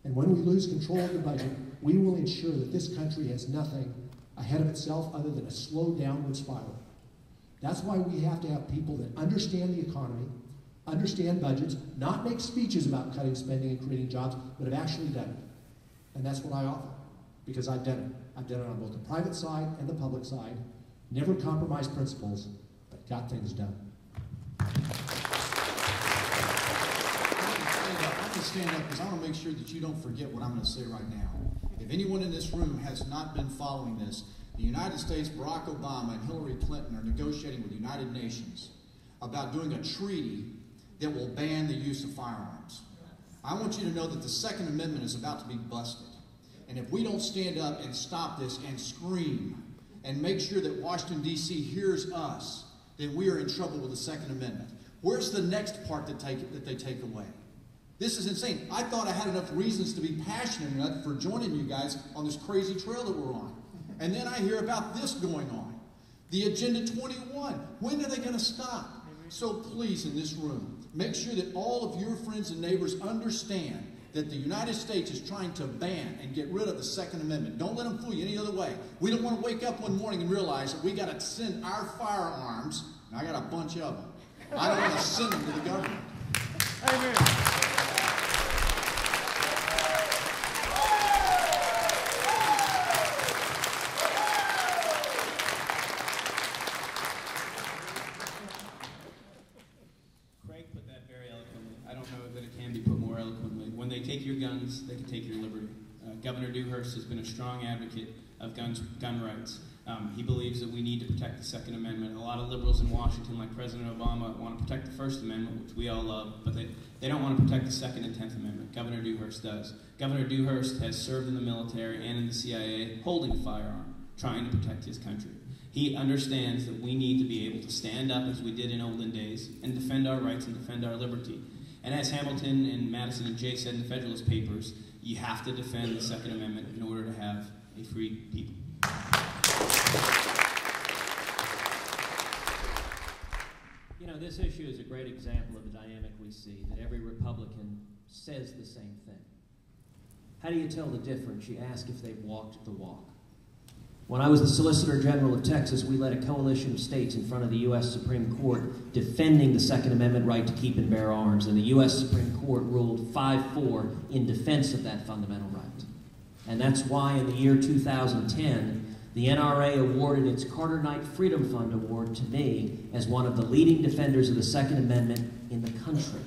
And when we lose control of the budget, we will ensure that this country has nothing ahead of itself other than a slow downward spiral. That's why we have to have people that understand the economy, understand budgets, not make speeches about cutting spending and creating jobs, but have actually done it. And that's what I offer, because I've done it. I've done it on both the private side and the public side. Never compromised principles, but got things done.
I can stand up because I want to make sure that you don't forget what I'm going to say right now. If anyone in this room has not been following this, the United States, Barack Obama and Hillary Clinton are negotiating with the United Nations about doing a treaty that will ban the use of firearms. I want you to know that the Second Amendment is about to be busted. And if we don't stand up and stop this and scream and make sure that Washington, D.C. hears us, then we are in trouble with the Second Amendment. Where's the next part that they take away? This is insane. I thought I had enough reasons to be passionate enough for joining you guys on this crazy trail that we're on. And then I hear about this going on. The Agenda 21. When are they going to stop? So please, in this room, make sure that all of your friends and neighbors understand that the United States is trying to ban and get rid of the Second Amendment. Don't let them fool you any other way. We don't want to wake up one morning and realize that we got to send our firearms, and I got a bunch of them. I don't want to send them to the government.
Amen.
Take your guns, they can take your liberty. Governor Dewhurst has been a strong advocate of gun rights. He believes that we need to protect the Second Amendment. A lot of liberals in Washington, like President Obama, want to protect the First Amendment, which we all love, but they don't want to protect the Second and 10th Amendment. Governor Dewhurst does. Governor Dewhurst has served in the military and in the CIA, holding a firearm, trying to protect his country. He understands that we need to be able to stand up as we did in olden days and defend our rights and defend our liberty. And as Hamilton and Madison and Jay said in the Federalist Papers, you have to defend the Second Amendment in order to have a free people.
You know, this issue is a great example of the dynamic we see, that every Republican says the same thing. How do you tell the difference? You ask if they've walked the walk. When I was the Solicitor General of Texas, we led a coalition of states in front of the U.S. Supreme Court defending the Second Amendment right to keep and bear arms, and the U.S. Supreme Court ruled 5-4 in defense of that fundamental right. And that's why in the year 2010, the NRA awarded its Carter Knight Freedom Fund Award to me as one of the leading defenders of the Second Amendment in the country.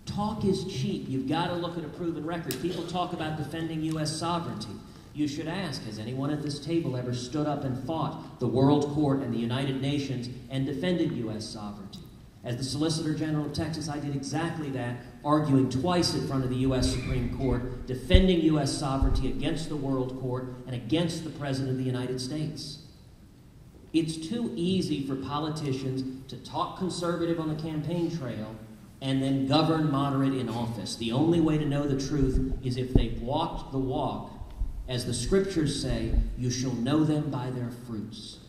Talk is cheap. You've got to look at a proven record. People talk about defending U.S. sovereignty. You should ask, has anyone at this table ever stood up and fought the World Court and the United Nations and defended U.S. sovereignty? As the Solicitor General of Texas, I did exactly that, arguing twice in front of the U.S. Supreme Court, defending U.S. sovereignty against the World Court and against the President of the United States. It's too easy for politicians to talk conservative on the campaign trail and then govern moderate in office. The only way to know the truth is if they've walked the walk. As the scriptures say, you shall know them by their fruits.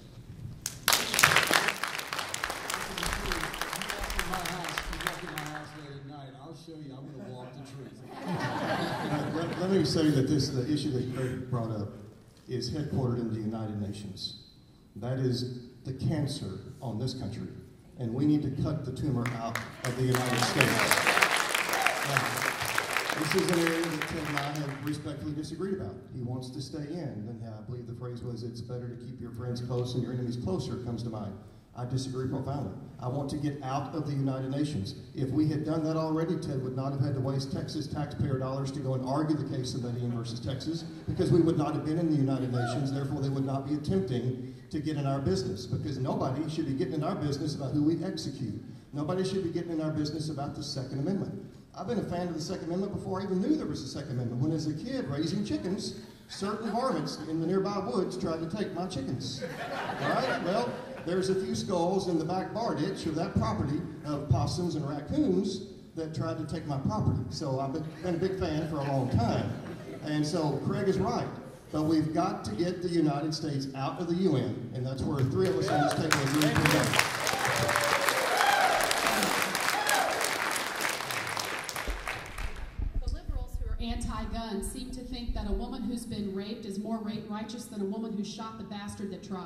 Let me say that the issue that Craig brought up is headquartered in the United Nations. That is the cancer on this country, and we need to cut the tumor out of the United States. This is an area that Ted and I have respectfully disagreed about. He wants to stay in, and I believe the phrase was, it's better to keep your friends close and your enemies closer, comes to mind. I disagree profoundly. I want to get out of the United Nations. If we had done that already, Ted would not have had to waste Texas taxpayer dollars to go and argue the case of Medellin versus Texas, because we would not have been in the United Nations, therefore they would not be attempting to get in our business, because nobody should be getting in our business about who we execute. Nobody should be getting in our business about the Second Amendment. I've been a fan of the Second Amendment before I even knew there was a Second Amendment. When as a kid raising chickens, certain varmints in the nearby woods tried to take my chickens. All right, well, there's a few skulls in the back bar ditch of that property of possums and raccoons that tried to take my property. So I've been a big fan for a long time. And so Craig is right. But we've got to get the United States out of the UN, and that's where three of us on this table agree today.
Anti-gun seem to think that a woman who's been raped is more rape righteous than a woman who shot the bastard that tried.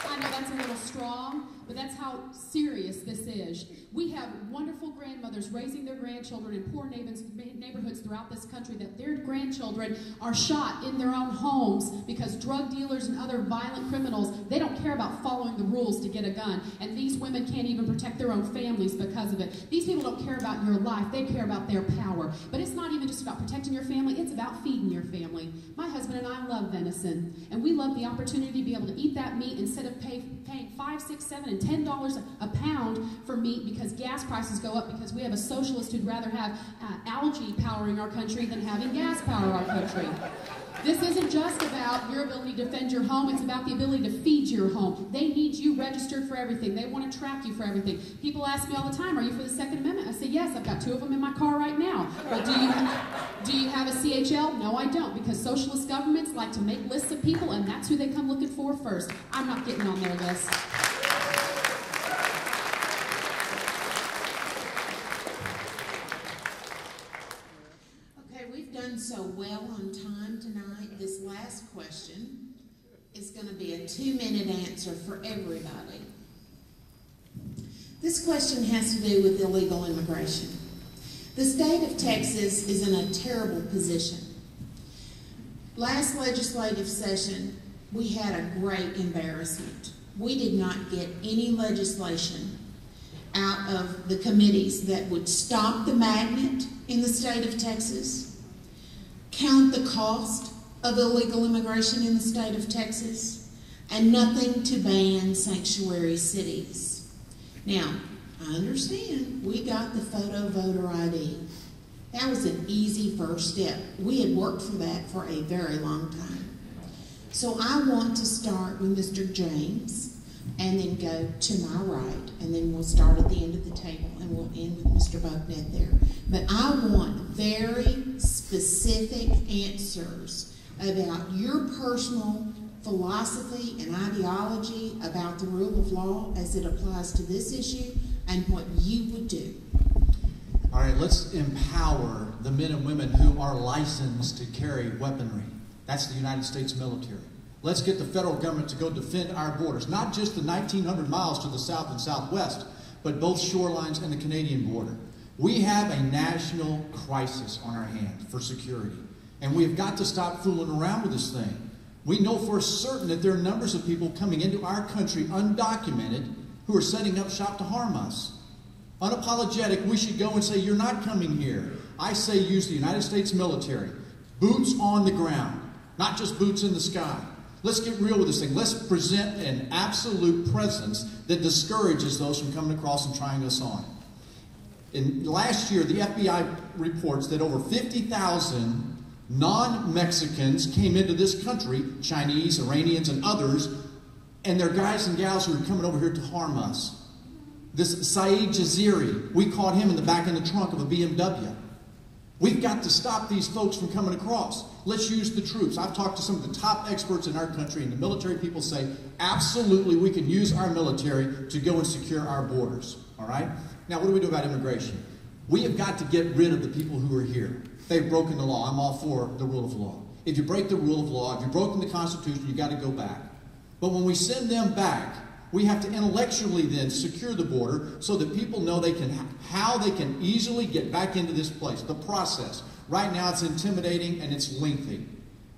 I know that's a little strong, but that's how serious this is. We have wonderful grandmothers raising their grandchildren in poor neighborhoods throughout this country that their grandchildren are shot in their own homes because drug dealers and other violent criminals, they don't care about following the rules to get a gun. And these women can't even protect their own families because of it. These people don't care about your life. They care about their power. But it's not even just about protecting your family. It's about feeding your family. My husband and I love venison. And we love the opportunity to be able to eat that meat instead of paying $5, $6, $7, and $10 a pound for meat because gas prices go up because we have a socialist who'd rather have algae powering our country than having gas power our country. This isn't just about your ability to defend your home, it's about the ability to feed your home. They need you registered for everything. They want to track you for everything. People ask me all the time, are you for the Second Amendment? I say, yes, I've got 2 of them in my car right now. But do you have a CHL? No, I don't, because socialist governments like to make lists of people, and that's who they come looking for first. I'm not getting on their list.
So well on time tonight. This last question is going to be a 2-minute answer for everybody. This question has to do with illegal immigration. The state of Texas is in a terrible position. Last legislative session, we had a great embarrassment. We did not get any legislation out of the committees that would stop the magnet in the state of Texas, count the cost of illegal immigration in the state of Texas, and nothing to ban sanctuary cities. Now, I understand we got the photo voter ID. That was an easy first step. We had worked for that for a very long time. So I want to start with Mr. James and then go to my right, and then we'll start at the end of the table and we'll end with Mr. Bognet there. But I want very specific answers about your personal philosophy and ideology about the rule of law as it applies to this issue and what you would do.
All right, let's empower the men and women who are licensed to carry weaponry. That's the United States military. Let's get the federal government to go defend our borders, not just the 1,900 miles to the south and southwest, but both shorelines and the Canadian border. We have a national crisis on our hands for security. And we have got to stop fooling around with this thing. We know for certain that there are numbers of people coming into our country undocumented who are setting up shop to harm us. Unapologetic, we should go and say, you're not coming here. I say use the United States military. Boots on the ground, not just boots in the sky. Let's get real with this thing. Let's present an absolute presence that discourages those from coming across and trying us on. Last year, the FBI reports that over 50,000 non-Mexicans came into this country, Chinese, Iranians, and others, and they're guys and gals who are coming over here to harm us. This Saeed Jaziri, we caught him in the back of the trunk of a BMW. We've got to stop these folks from coming across. Let's use the troops. I've talked to some of the top experts in our country, and the military people say, absolutely, we can use our military to go and secure our borders. All right? Now, what do we do about immigration? We have got to get rid of the people who are here. They've broken the law. I'm all for the rule of law. If you break the rule of law, if you've broken the Constitution, you've got to go back. But when we send them back, we have to intellectually then secure the border so that people know how they can easily get back into this place. The process. Right now it's intimidating and it's lengthy.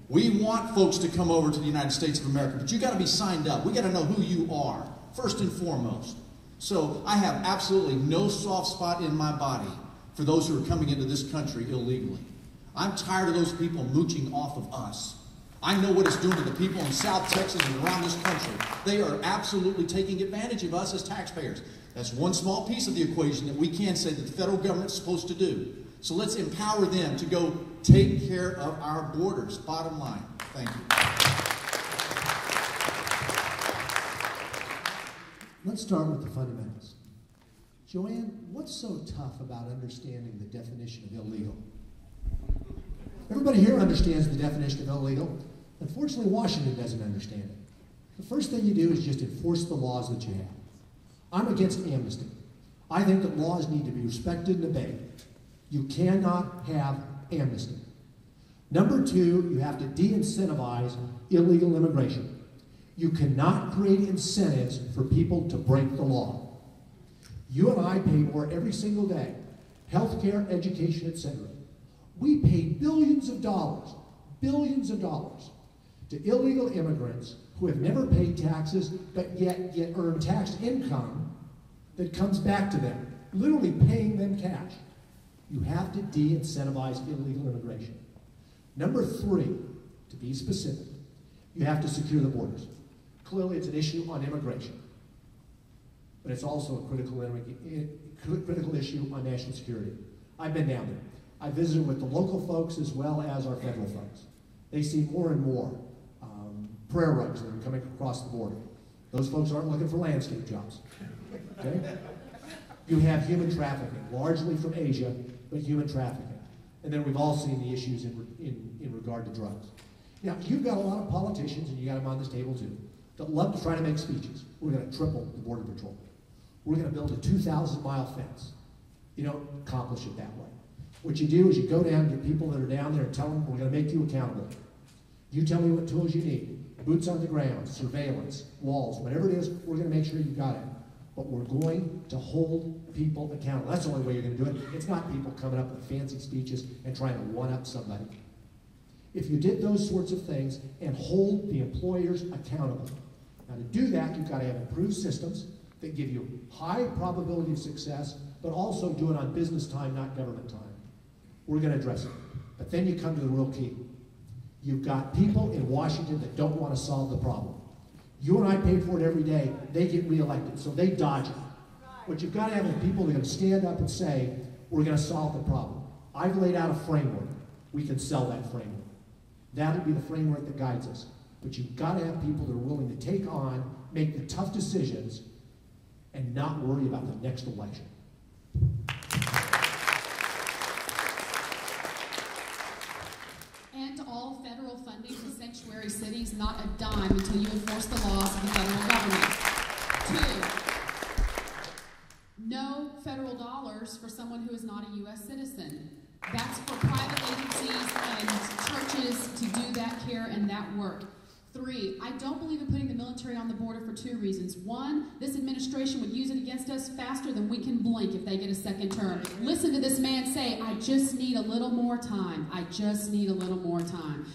We want folks to come over to the United States of America, but you've got to be signed up. We've got to know who you are, first and foremost. So I have absolutely no soft spot in my body for those who are coming into this country illegally. I'm tired of those people mooching off of us. I know what it's doing to the people in South Texas and around this country. They are absolutely taking advantage of us as taxpayers. That's one small piece of the equation that we can say that the federal government's supposed to do. So let's empower them to go take care of our borders. Bottom line. Thank you.
Let's start with the fundamentals. Joanne, what's so tough about understanding the definition of illegal? Everybody here understands the definition of illegal. Unfortunately, Washington doesn't understand it. The first thing you do is just enforce the laws that you have. I'm against amnesty. I think that laws need to be respected and obeyed. You cannot have amnesty. Number two, you have to de-incentivize illegal immigration. You cannot create incentives for people to break the law. You and I pay more every single day. Healthcare, education, etc. We pay billions of dollars to illegal immigrants who have never paid taxes but yet earn tax income that comes back to them, literally paying them cash. You have to de-incentivize illegal immigration. Number three, to be specific, you have to secure the borders. Clearly, it's an issue on immigration, but it's also a critical issue on national security. I've been down there. I visited with the local folks as well as our federal folks. They see more and more prayer rugs that are coming across the border. Those folks aren't looking for landscape jobs. Okay? You have human trafficking, largely from Asia, but human trafficking. And then we've all seen the issues in regard to drugs. Now, you've got a lot of politicians, and you got them on this table too, that love to try to make speeches. We're going to triple the Border Patrol. We're going to build a 2,000-mile fence. You don't accomplish it that way. What you do is you go down to people that are down there and tell them, we're going to make you accountable. You tell me what tools you need. Boots on the ground, surveillance, walls, whatever it is, we're going to make sure you got it. But we're going to hold people accountable. That's the only way you're going to do it. It's not people coming up with fancy speeches and trying to one-up somebody. If you did those sorts of things and hold the employers accountable. Now to do that, you've got to have improved systems that give you high probability of success, but also do it on business time, not government time. We're going to address it. But then you come to the real key. You've got people in Washington that don't want to solve the problem. You and I pay for it every day. They get reelected, so they dodge it. What you've got to have is people that are going to stand up and say, we're going to solve the problem. I've laid out a framework. We can sell that framework. That'll be the framework that guides us. But you've got to have people that are willing to take on, make the tough decisions, and not worry about the next election.
And all federal funding to sanctuary cities, not a dime until you enforce the laws of the federal government. 2, no federal dollars for someone who is not a U.S. citizen. That's for private agencies and churches to do that care and that work. 3, 3, I don't believe in putting the military on the border for 2 reasons. 1, this administration would use it against us faster than we can blink if they get a second term. Listen to this man say, I just need a little more time. I just need a little more time.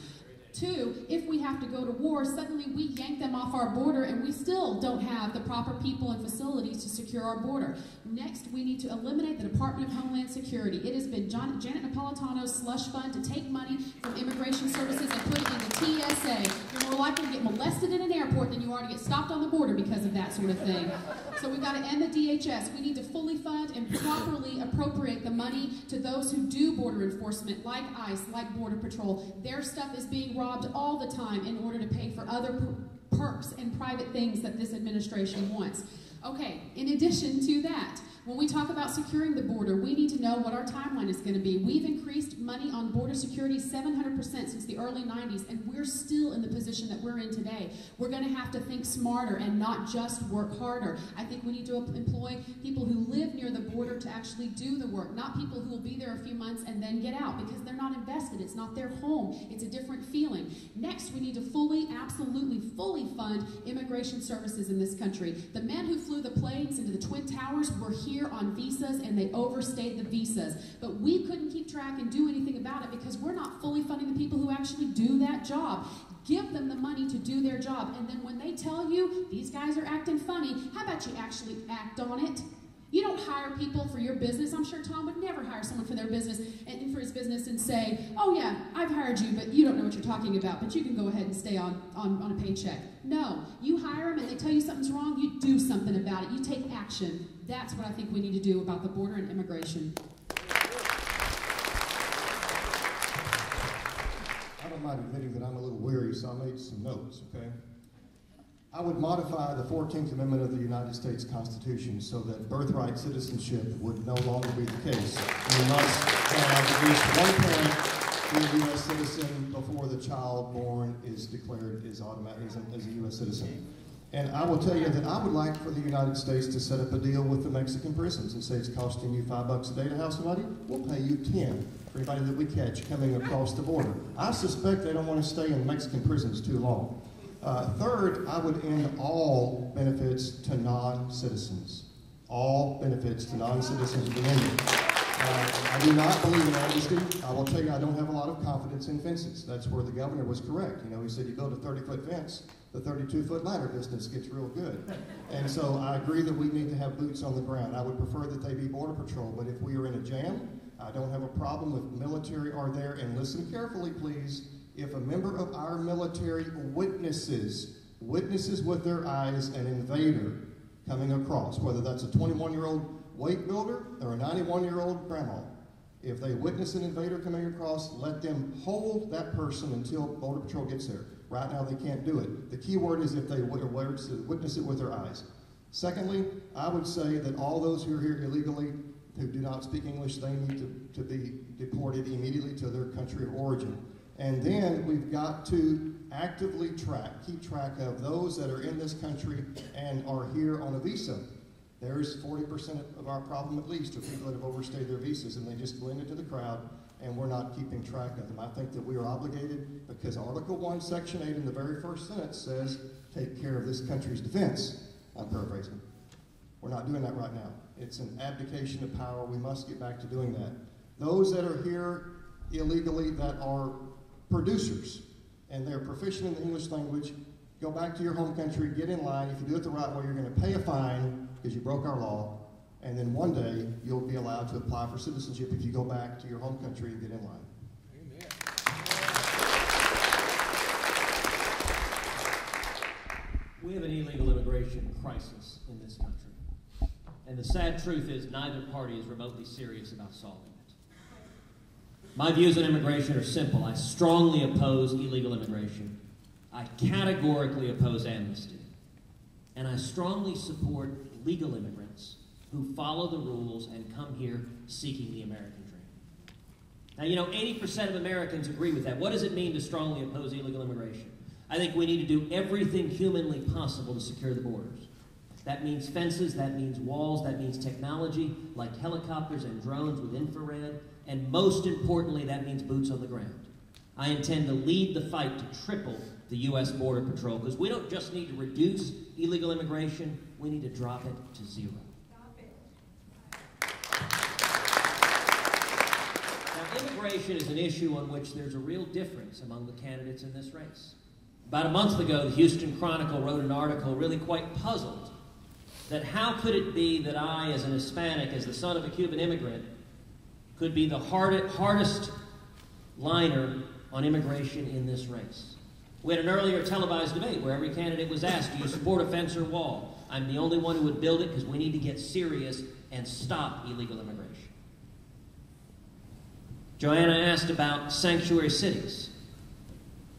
2, if we have to go to war, suddenly we yank them off our border and we still don't have the proper people and facilities to secure our border. Next, we need to eliminate the Department of Homeland Security. It has been Janet Napolitano's slush fund to take money from immigration services and put it into TSA. You're more likely to get molested in an airport than you are to get stopped on the border because of that sort of thing. So we've got to end the DHS. We need to fully fund and properly appropriate the money to those who do border enforcement, like ICE, like Border Patrol. Their stuff is being robbed all the time in order to pay for other perks and private things that this administration wants. Okay, in addition to that, when we talk about securing the border, we need to know what our timeline is going to be. We've increased money on border security 700% since the early 90s, and we're still in the position that we're in today. We're going to have to think smarter and not just work harder. I think we need to employ people who live near the border to actually do the work, not people who will be there a few months and then get out because they're not invested. It's not their home. It's a different feeling. Next, we need to fully, absolutely fully fund immigration services in this country. The men who flew the planes into the Twin Towers were here on visas and they overstayed the visas. But we couldn't keep track and do anything about it because we're not fully funding the people who actually do that job. Give them the money to do their job. And then when they tell you these guys are acting funny, how about you actually act on it? You don't hire people for your business. I'm sure Tom would never hire someone for their business and for his business and say, oh yeah, I've hired you, but you don't know what you're talking about, but you can go ahead and stay on a paycheck. No, you hire them and they tell you something's wrong, you do something about it. You take action. That's what I think we need to do about the border and immigration.
I don't mind admitting that I'm a little weary, so I made some notes, okay? I would modify the 14th Amendment of the United States Constitution so that birthright citizenship would no longer be the case. We must have at least one parent be a U.S. citizen before the child born is declared as a U.S. citizen. And I will tell you that I would like for the United States to set up a deal with the Mexican prisons and say it's costing you $5 a day to house somebody, we'll pay you 10 for anybody that we catch coming across the border. I suspect they don't want to stay in Mexican prisons too long. Third, I would end all benefits to non-citizens. All benefits to non-citizens would be ended. I do not believe in amnesty. I will tell you I don't have a lot of confidence in fences. That's where the governor was correct. You know, he said you build a 30-foot fence, the 32-foot ladder business gets real good. And so I agree that we need to have boots on the ground. I would prefer that they be Border Patrol, but if we are in a jam, I don't have a problem if military are there. And listen carefully, please. If a member of our military witnesses with their eyes an invader coming across, whether that's a 21-year-old weight builder or a 91-year-old grandma, if they witness an invader coming across, let them hold that person until Border Patrol gets there. Right now, they can't do it. The key word is if they witness it with their eyes. Secondly, I would say that all those who are here illegally who do not speak English, they need to be deported immediately to their country of origin. And then we've got to actively keep track of those that are in this country and are here on a visa. There's 40% of our problem at least of people that have overstayed their visas and they just blend into the crowd and we're not keeping track of them. I think that we are obligated because Article 1, Section 8 in the very first sentence says, take care of this country's defense. I'm paraphrasing. We're not doing that right now. It's an abdication of power. We must get back to doing that. Those that are here illegally that are producers and they're proficient in the English language, go back to your home country, get in line. If you do it the right way, you're going to pay a fine because you broke our law, and then one day you'll be allowed to apply for citizenship if you go back to your home country and get in line.
Amen.
We have an illegal immigration crisis in this country. And the sad truth is neither party is remotely serious about solving it. My views on immigration are simple. I strongly oppose illegal immigration. I categorically oppose amnesty. And I strongly support legal immigrants who follow the rules and come here seeking the American dream. Now, you know, 80% of Americans agree with that. What does it mean to strongly oppose illegal immigration? I think we need to do everything humanly possible to secure the borders. That means fences, that means walls, that means technology like helicopters and drones with infrared, and most importantly, that means boots on the ground. I intend to lead the fight to triple the U.S. Border Patrol, because we don't just need to reduce illegal immigration, we need to drop it to zero. Now, immigration is an issue on which there's a real difference among the candidates in this race. About a month ago, the Houston Chronicle wrote an article really quite puzzled that how could it be that I, as an Hispanic, as the son of a Cuban immigrant, could be the hardest liner on immigration in this race. We had an earlier televised debate where every candidate was asked, do you support a fence or wall? I'm the only one who would build it because we need to get serious and stop illegal immigration. Joanna asked about sanctuary cities.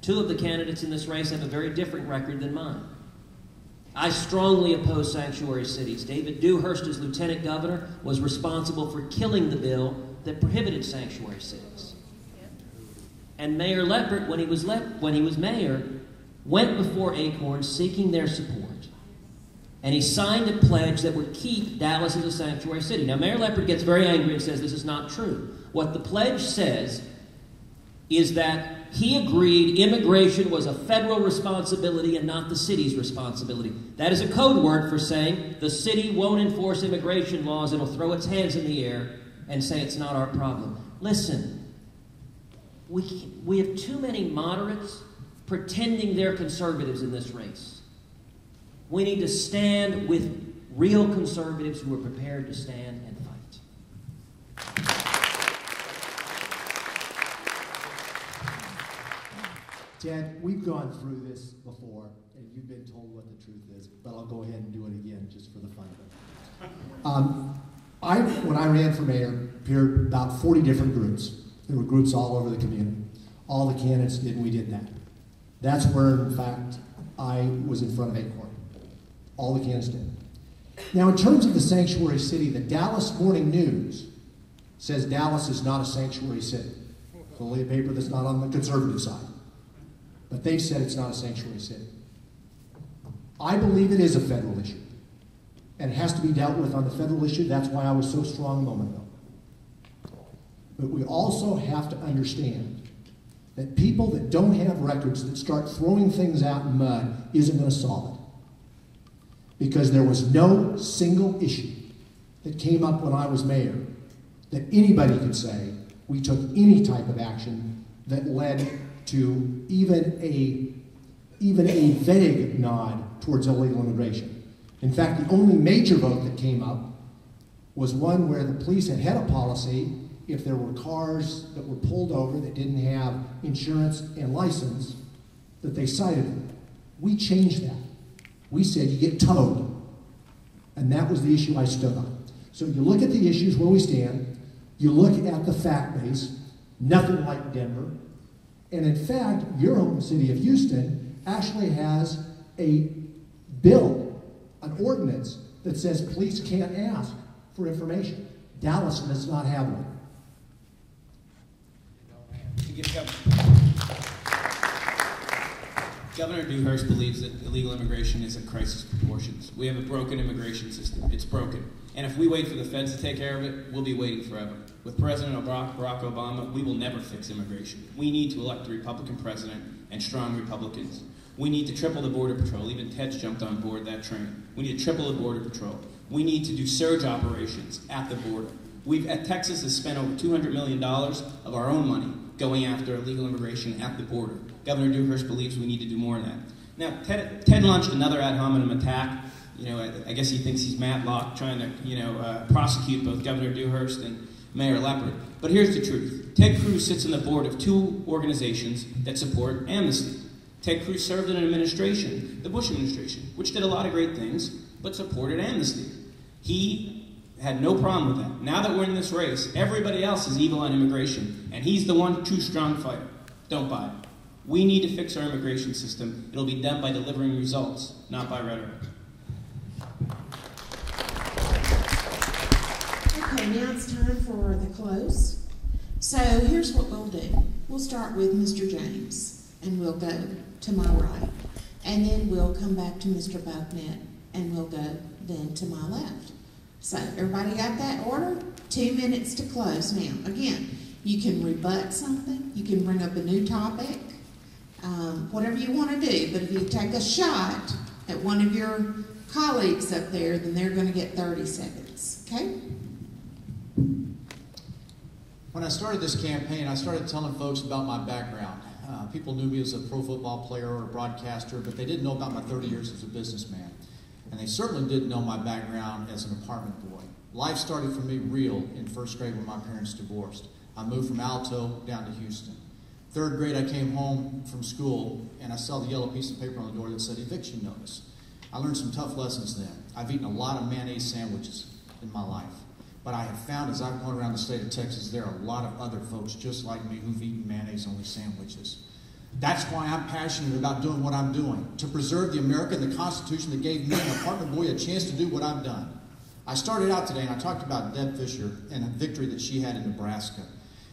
Two of the candidates in this race have a very different record than mine. I strongly oppose sanctuary cities. David Dewhurst, as lieutenant governor, was responsible for killing the bill that prohibited sanctuary cities. And Mayor Leppert, when he was mayor, went before Acorn seeking their support. And he signed a pledge that would keep Dallas as a sanctuary city. Now, Mayor Leppert gets very angry and says this is not true. What the pledge says is that he agreed immigration was a federal responsibility and not the city's responsibility. That is a code word for saying the city won't enforce immigration laws. It'll throw its hands in the air and say it's not our problem. Listen, we have too many moderates pretending they're conservatives in this race. We need to stand with real conservatives who are prepared to stand and fight.
Ted, we've gone through this before, and you've been told what the truth is, but I'll go ahead and do it again just for the fun of it. When I ran for mayor, appeared about 40 different groups. There were groups all over the community. All the candidates did, and we did that. That's where, in fact, I was in front of Acorn. All the candidates did. Now, in terms of the sanctuary city, the Dallas Morning News says Dallas is not a sanctuary city. It's only a paper that's not on the conservative side. But they've said it's not a sanctuary city. I believe it is a federal issue. And it has to be dealt with on the federal issue. That's why I was so strong a moment ago. But we also have to understand that people that don't have records that start throwing things out in mud isn't going to solve it. Because there was no single issue that came up when I was mayor that anybody could say we took any type of action that led to even a vague nod towards illegal immigration. In fact, the only major vote that came up was one where the police had a policy if there were cars that were pulled over that didn't have insurance and license, that they cited them. We changed that. We said you get towed. And that was the issue I stood on. So you look at the issues where we stand, you look at the fact base, nothing like Denver, and in fact, your home city of Houston actually has a bill, an ordinance that says police can't ask for information. Dallas does not have one.
Governor Dewhurst believes that illegal immigration is a crisis of proportions. We have a broken immigration system. It's broken. And if we wait for the feds to take care of it, we'll be waiting forever. With President Barack Obama, we will never fix immigration. We need to elect a Republican president and strong Republicans. We need to triple the Border Patrol. Even Ted's jumped on board that train. We need to triple the Border Patrol. We need to do surge operations at the border. Texas has spent over $200 million of our own money going after illegal immigration at the border. Governor Dewhurst believes we need to do more of that. Now, Ted launched another ad hominem attack. I guess he thinks he's Matlock trying to, prosecute both Governor Dewhurst and Mayor Leppert. But here's the truth. Ted Cruz sits on the board of two organizations that support amnesty. Ted Cruz served in an administration, the Bush administration, which did a lot of great things, but supported amnesty. He had no problem with that. Now that we're in this race, everybody else is evil on immigration, and he's the one true strong fighter. Don't buy it. We need to fix our immigration system. It'll be done by delivering results, not by rhetoric.
Okay, now it's time for the close. So here's what we'll do. We'll start with Mr. James, and we'll go to my right. And then we'll come back to Mr. Bognet, and we'll go then to my left. So everybody got that order? 2 minutes to close. Now, again, You can rebut something. You can bring up a new topic. Whatever you want to do. But if you take a shot at one of your colleagues up there, then they're going to get 30 seconds. Okay?
When I started this campaign, I started telling folks about my background. People knew me as a pro football player or a broadcaster, but they didn't know about my 30 years as a businessman. And they certainly didn't know my background as an apartment boy. Life started for me real in first grade when my parents divorced. I moved from Alto down to Houston. Third grade, I came home from school, and I saw the yellow piece of paper on the door that said eviction notice. I learned some tough lessons then. I've eaten a lot of mayonnaise sandwiches in my life. But I have found as I've gone around the state of Texas, there are a lot of other folks just like me who've eaten mayonnaise-only sandwiches. That's why I'm passionate about doing what I'm doing, to preserve the America and the Constitution that gave me, an apartment boy, a chance to do what I've done. I started out today and I talked about Deb Fisher and a victory that she had in Nebraska.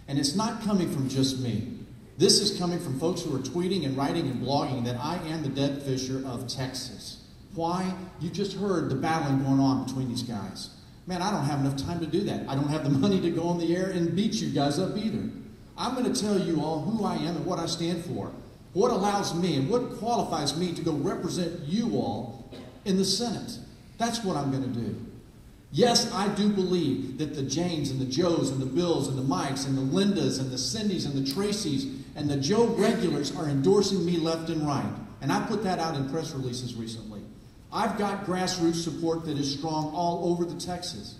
And it's not coming from just me. This is coming from folks who are tweeting and writing and blogging that I am the Deb Fisher of Texas. Why? You just heard the battling going on between these guys. Man, I don't have enough time to do that. I don't have the money to go on the air and beat you guys up either. I'm going to tell you all who I am and what I stand for, what allows me and what qualifies me to go represent you all in the Senate. That's what I'm going to do. Yes, I do believe that the Janes and the Joes and the Bills and the Mikes and the Lindas and the Cindys and the Tracys and the Joe regulars are endorsing me left and right. And I put that out in press releases recently. I've got grassroots support that is strong all over the Texas.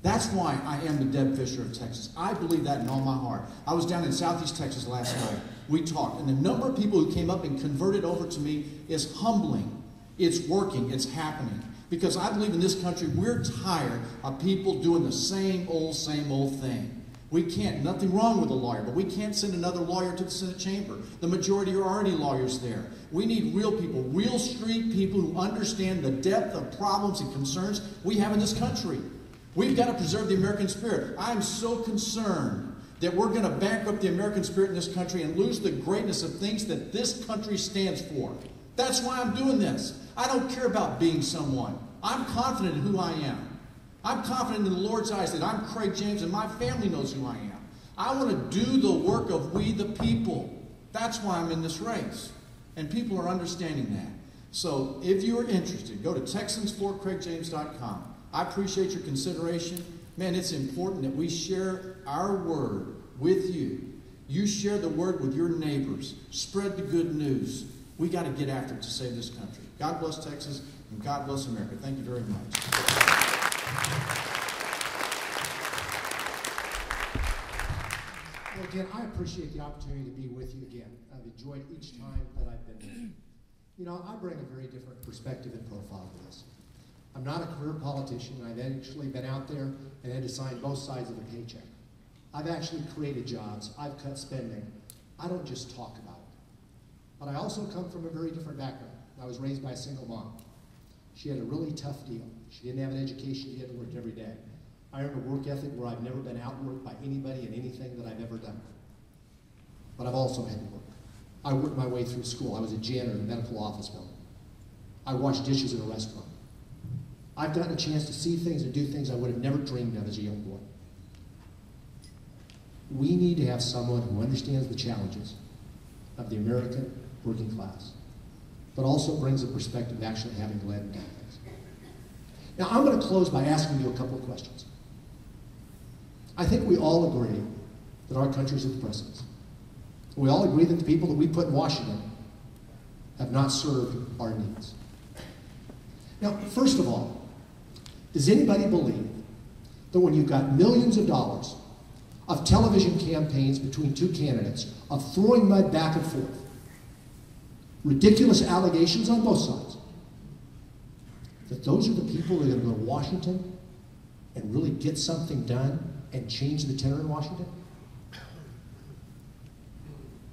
That's why I am the Deb Fisher of Texas. I believe that in all my heart. I was down in Southeast Texas last night. We talked, and the number of people who came up and converted over to me is humbling. It's working. It's happening. Because I believe in this country, we're tired of people doing the same old thing. We can't, nothing wrong with a lawyer, but we can't send another lawyer to the Senate chamber. The majority are already lawyers there. We need real people, real street people who understand the depth of problems and concerns we have in this country. We've got to preserve the American spirit. I'm so concerned that we're going to bankrupt the American spirit in this country and lose the greatness of things that this country stands for. That's why I'm doing this. I don't care about being someone. I'm confident in who I am. I'm confident in the Lord's eyes that I'm Craig James and my family knows who I am. I want to do the work of we the people. That's why I'm in this race. And people are understanding that. So if you're interested, go to TexansForCraigJames.com. I appreciate your consideration. Man, it's important that we share our word with you. You share the word with your neighbors. Spread the good news. We got to get after it to save this country. God bless Texas and God bless America. Thank you very much.
Well, again, I appreciate the opportunity to be with you again. I've enjoyed each time that I've been with you. You know, I bring a very different perspective and profile to this. I'm not a career politician. I've actually been out there and had to sign both sides of a paycheck. I've actually created jobs. I've cut spending. I don't just talk about it. But I also come from a very different background. I was raised by a single mom. She had a really tough deal. She didn't have an education. She had to work every day. I earned a work ethic where I've never been outworked by anybody in anything that I've ever done. But I've also had to work. I worked my way through school. I was a janitor in a medical office building. I washed dishes in a restaurant. I've gotten a chance to see things and do things I would have never dreamed of as a young boy. We need to have someone who understands the challenges of the American working class, but also brings a perspective of actually having led and done things. Now, I'm going to close by asking you a couple of questions. I think we all agree that our country's at the precipice. We all agree that the people that we put in Washington have not served our needs. Now, first of all, does anybody believe that when you've got millions of dollars of television campaigns between two candidates, of throwing mud back and forth, ridiculous allegations on both sides, that those are the people that are going to go to Washington and really get something done and change the tenor in Washington?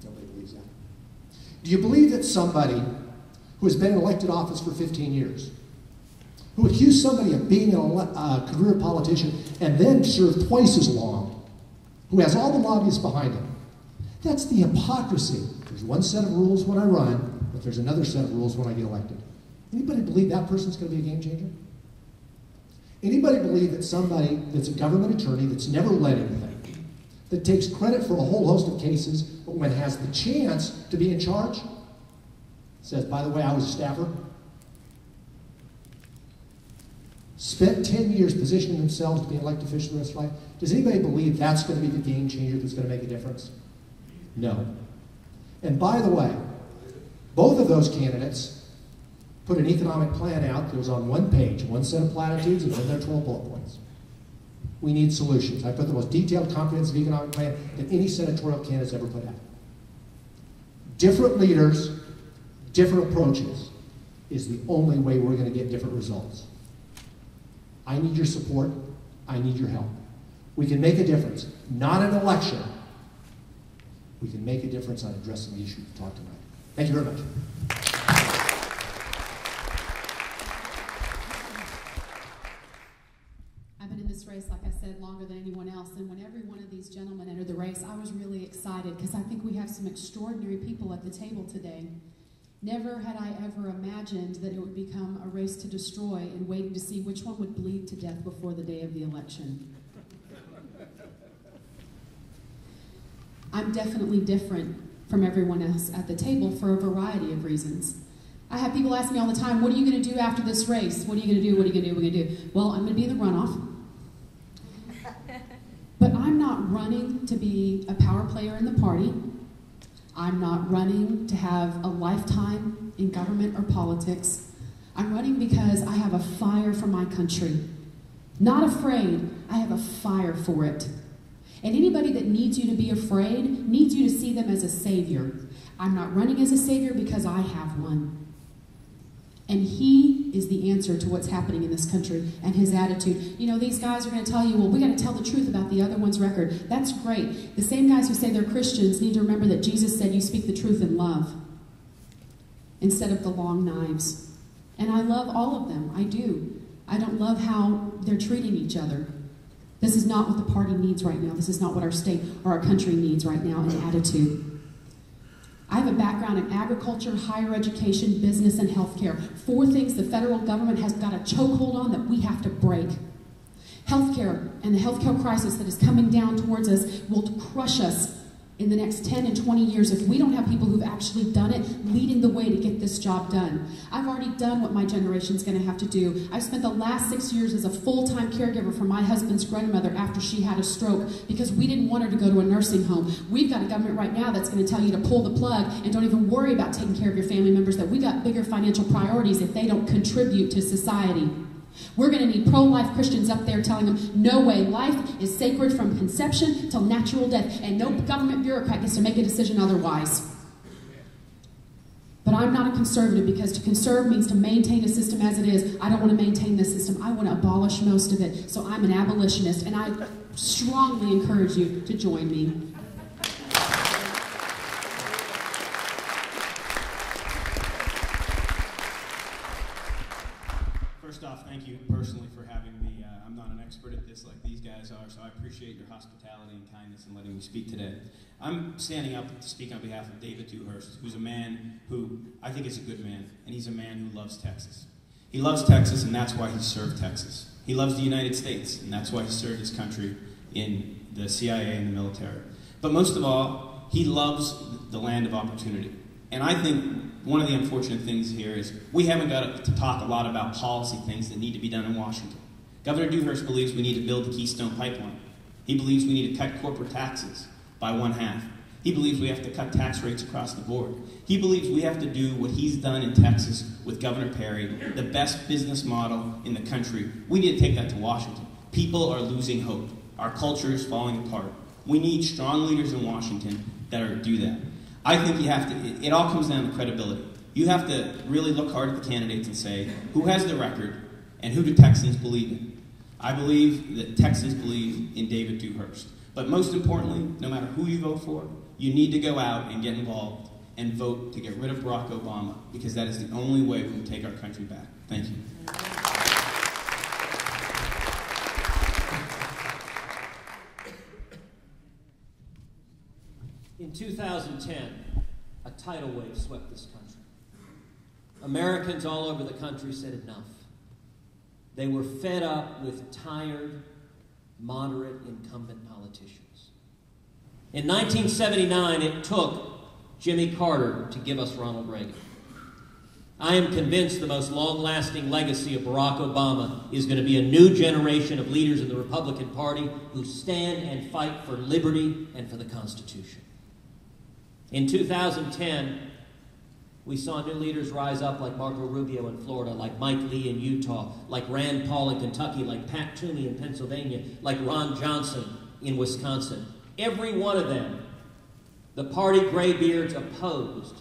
Nobody believes that. Do you believe that somebody who has been in elected office for 15 years, who accused somebody of being a career politician and then served twice as long, who has all the lobbyists behind him, that's the hypocrisy. There's one set of rules when I run, but there's another set of rules when I get elected. Anybody believe that person's going to be a game changer? Anybody believe that somebody that's a government attorney that's never led anything, that takes credit for a whole host of cases, but when it has the chance to be in charge, says, by the way, I was a staffer, spent 10 years positioning themselves to be elected officials the rest of their life. Does anybody believe that's going to be the game changer that's going to make a difference? No. And by the way, both of those candidates put an economic plan out that was on one page, one set of platitudes, and then there are 12 bullet points. We need solutions. I put the most detailed, comprehensive economic plan that any senatorial candidate's ever put out. Different leaders, different approaches is the only way we're going to get different results. I need your support. I need your help. We can make a difference. Not an election. We can make a difference on addressing the issue we've talked tonight. Thank you very much.
I've been in this race, like I said, longer than anyone else, and when every one of these gentlemen entered the race, I was really excited because I think we have some extraordinary people at the table today. Never had I ever imagined that it would become a race to destroy and waiting to see which one would bleed to death before the day of the election. I'm definitely different from everyone else at the table for a variety of reasons. I have people ask me all the time, what are you going to do after this race? What are you going to do? What are you going to do? What are you going to do? Well, I'm going to be in the runoff. But I'm not running to be a power player in the party. I'm not running to have a lifetime in government or politics. I'm running because I have a fire for my country. Not afraid, I have a fire for it. And anybody that needs you to be afraid needs you to see them as a savior. I'm not running as a savior because I have one. And he is the answer to what's happening in this country and his attitude. You know, these guys are going to tell you, well, we got to tell the truth about the other one's record. That's great. The same guys who say they're Christians need to remember that Jesus said you speak the truth in love instead of the long knives. And I love all of them. I do. I don't love how they're treating each other. This is not what the party needs right now. This is not what our state or our country needs right now in attitude. I have a background in agriculture, higher education, business, and healthcare. 4 things the federal government has got a chokehold on that we have to break. Healthcare and the healthcare crisis that is coming down towards us will crush us in the next 10 and 20 years if we don't have people who've actually done it leading the way to get this job done. I've already done what my generation's going to have to do. I've spent the last 6 years as a full-time caregiver for my husband's grandmother after she had a stroke because we didn't want her to go to a nursing home. We've got a government right now that's going to tell you to pull the plug and don't even worry about taking care of your family members, that we got bigger financial priorities if they don't contribute to society. We're going to need pro-life Christians up there telling them, no way, life is sacred from conception till natural death, and no government bureaucrat gets to make a decision otherwise. But I'm not a conservative because to conserve means to maintain a system as it is. I don't want to maintain this system. I want to abolish most of it. So I'm an abolitionist, and I strongly encourage you to join me.
First off, thank you personally for having me. I'm not an expert at this like these guys are, so I appreciate your hospitality and kindness in letting me speak today. I'm standing up to speak on behalf of David Dewhurst, who's a man who I think is a good man, and he's a man who loves Texas. He loves Texas, and that's why he served Texas. He loves the United States, and that's why he served his country in the CIA and the military. But most of all, he loves the land of opportunity. And I think one of the unfortunate things here is we haven't got to talk a lot about policy things that need to be done in Washington. Governor Dewhurst believes we need to build the Keystone Pipeline. He believes we need to cut corporate taxes by 1/2. He believes we have to cut tax rates across the board. He believes we have to do what he's done in Texas with Governor Perry, the best business model in the country. We need to take that to Washington. People are losing hope. Our culture is falling apart. We need strong leaders in Washington that do that. I think you have to, it all comes down to credibility. You have to really look hard at the candidates and say, who has the record and who do Texans believe in? I believe that Texans believe in David Dewhurst. But most importantly, no matter who you vote for, you need to go out and get involved and vote to get rid of Barack Obama, because that is the only way we can take our country back. Thank you.
In 2010, a tidal wave swept this country. Americans all over the country said enough. They were fed up with tired, moderate incumbent politicians. In 1979, it took Jimmy Carter to give us Ronald Reagan. I am convinced the most long-lasting legacy of Barack Obama is going to be a new generation of leaders in the Republican Party who stand and fight for liberty and for the Constitution. In 2010, we saw new leaders rise up like Marco Rubio in Florida, like Mike Lee in Utah, like Rand Paul in Kentucky, like Pat Toomey in Pennsylvania, like Ron Johnson in Wisconsin. Every one of them, the party graybeards opposed.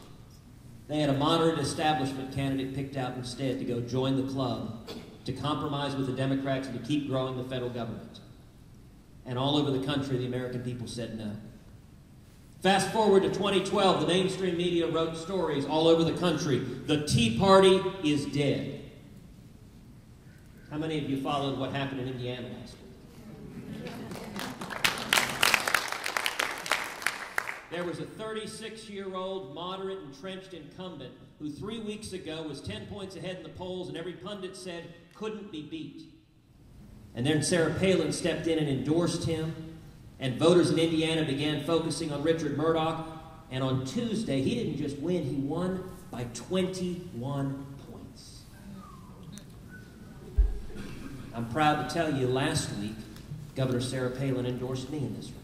They had a moderate establishment candidate picked out instead to go join the club, to compromise with the Democrats and to keep growing the federal government. And all over the country, the American people said no. Fast forward to 2012, the mainstream media wrote stories all over the country. The Tea Party is dead. How many of you followed what happened in Indiana last week? There was a 36-year-old, moderate, entrenched incumbent who 3 weeks ago was 10 points ahead in the polls and every pundit said couldn't be beat. And then Sarah Palin stepped in and endorsed him, and voters in Indiana began focusing on Richard Murdoch. And on Tuesday, he didn't just win, he won by 21 points. I'm proud to tell you, last week, Governor Sarah Palin endorsed me in this race.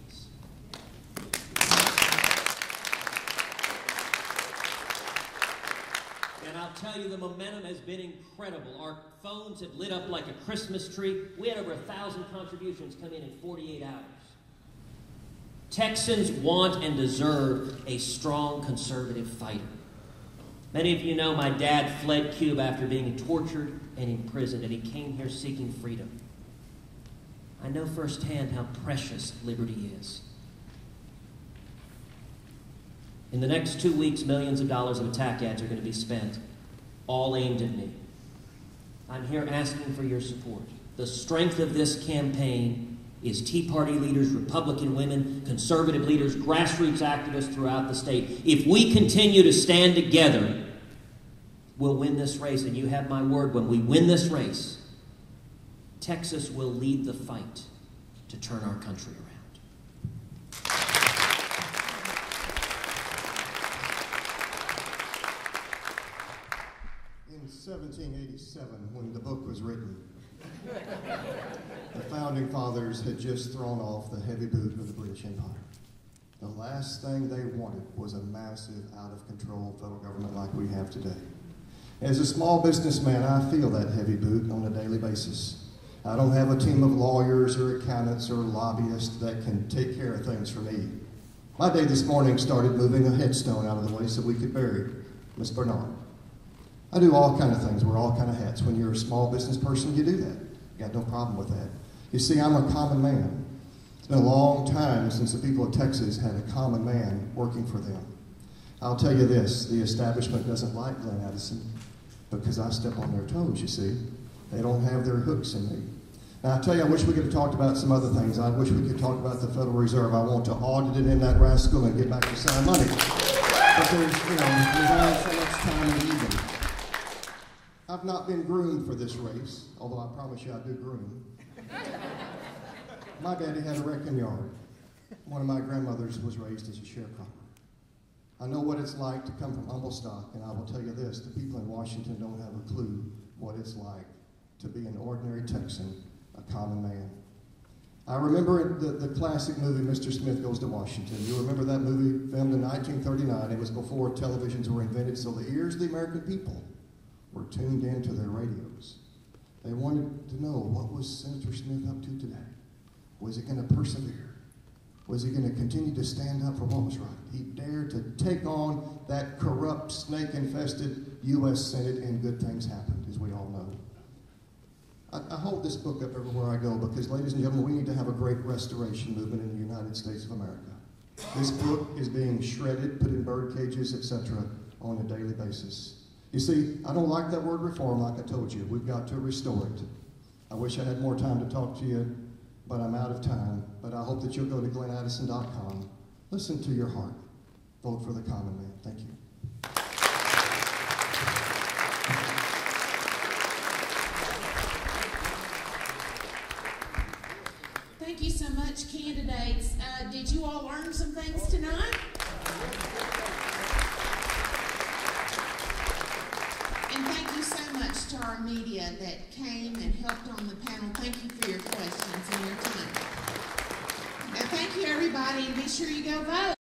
And I'll tell you, the momentum has been incredible. Our phones have lit up like a Christmas tree. We had over 1,000 contributions come in 48 hours. Texans want and deserve a strong conservative fighter. Many of you know my dad fled Cuba after being tortured and imprisoned, and he came here seeking freedom. I know firsthand how precious liberty is. In the next 2 weeks, millions of dollars of attack ads are going to be spent, all aimed at me. I'm here asking for your support. The strength of this campaign is Tea Party leaders, Republican women, conservative leaders, grassroots activists throughout the state. If we continue to stand together, we'll win this race. And you have my word, when we win this race, Texas will lead the fight to turn our country around.
In 1787, when the book was written, the Founding Fathers had just thrown off the heavy boot of the British Empire. The last thing they wanted was a massive, out-of-control federal government like we have today. As a small businessman, I feel that heavy boot on a daily basis. I don't have a team of lawyers or accountants or lobbyists that can take care of things for me. My day this morning started moving a headstone out of the way so we could bury Miss Bernard. I do all kind of things, wear all kind of hats. When you're a small business person, you do that. Got no problem with that. You see, I'm a common man. It's been a long time since the people of Texas had a common man working for them. I'll tell you this, the establishment doesn't like Glenn Addison because I step on their toes, you see. They don't have their hooks in me. Now, I tell you, I wish we could have talked about some other things. I wish we could talk about the Federal Reserve. I want to audit it in that rascal and get back to sound money. But there's only so much time in the evening. I've not been groomed for this race, although I promise you I do groom. My daddy had a wrecking yard. One of my grandmothers was raised as a sharecropper. I know what it's like to come from humble stock, and I will tell you this, the people in Washington don't have a clue what it's like to be an ordinary Texan, a common man. I remember the classic movie, Mr. Smith Goes to Washington. You remember that movie, filmed in 1939. It was before televisions were invented, so the ears of the American people were tuned into their radios. They wanted to know, what was Senator Smith up to today? Was he going to persevere? Was he going to continue to stand up for what was right? He dared to take on that corrupt, snake-infested U.S. Senate, and good things happened, as we all know. I hold this book up everywhere I go because, ladies and gentlemen, we need to have a great restoration movement in the United States of America. This book is being shredded, put in bird cages, etc., on a daily basis. You see, I don't like that word reform, like I told you. We've got to restore it. I wish I had more time to talk to you, but I'm out of time. But I hope that you'll go to glennaddison.com. Listen to your heart. Vote for the common man. Thank you.
Thank you so much, candidates. Did you all learn some things that came and helped on the panel. Thank you for your questions and your time. And thank you, everybody, and be sure you go vote.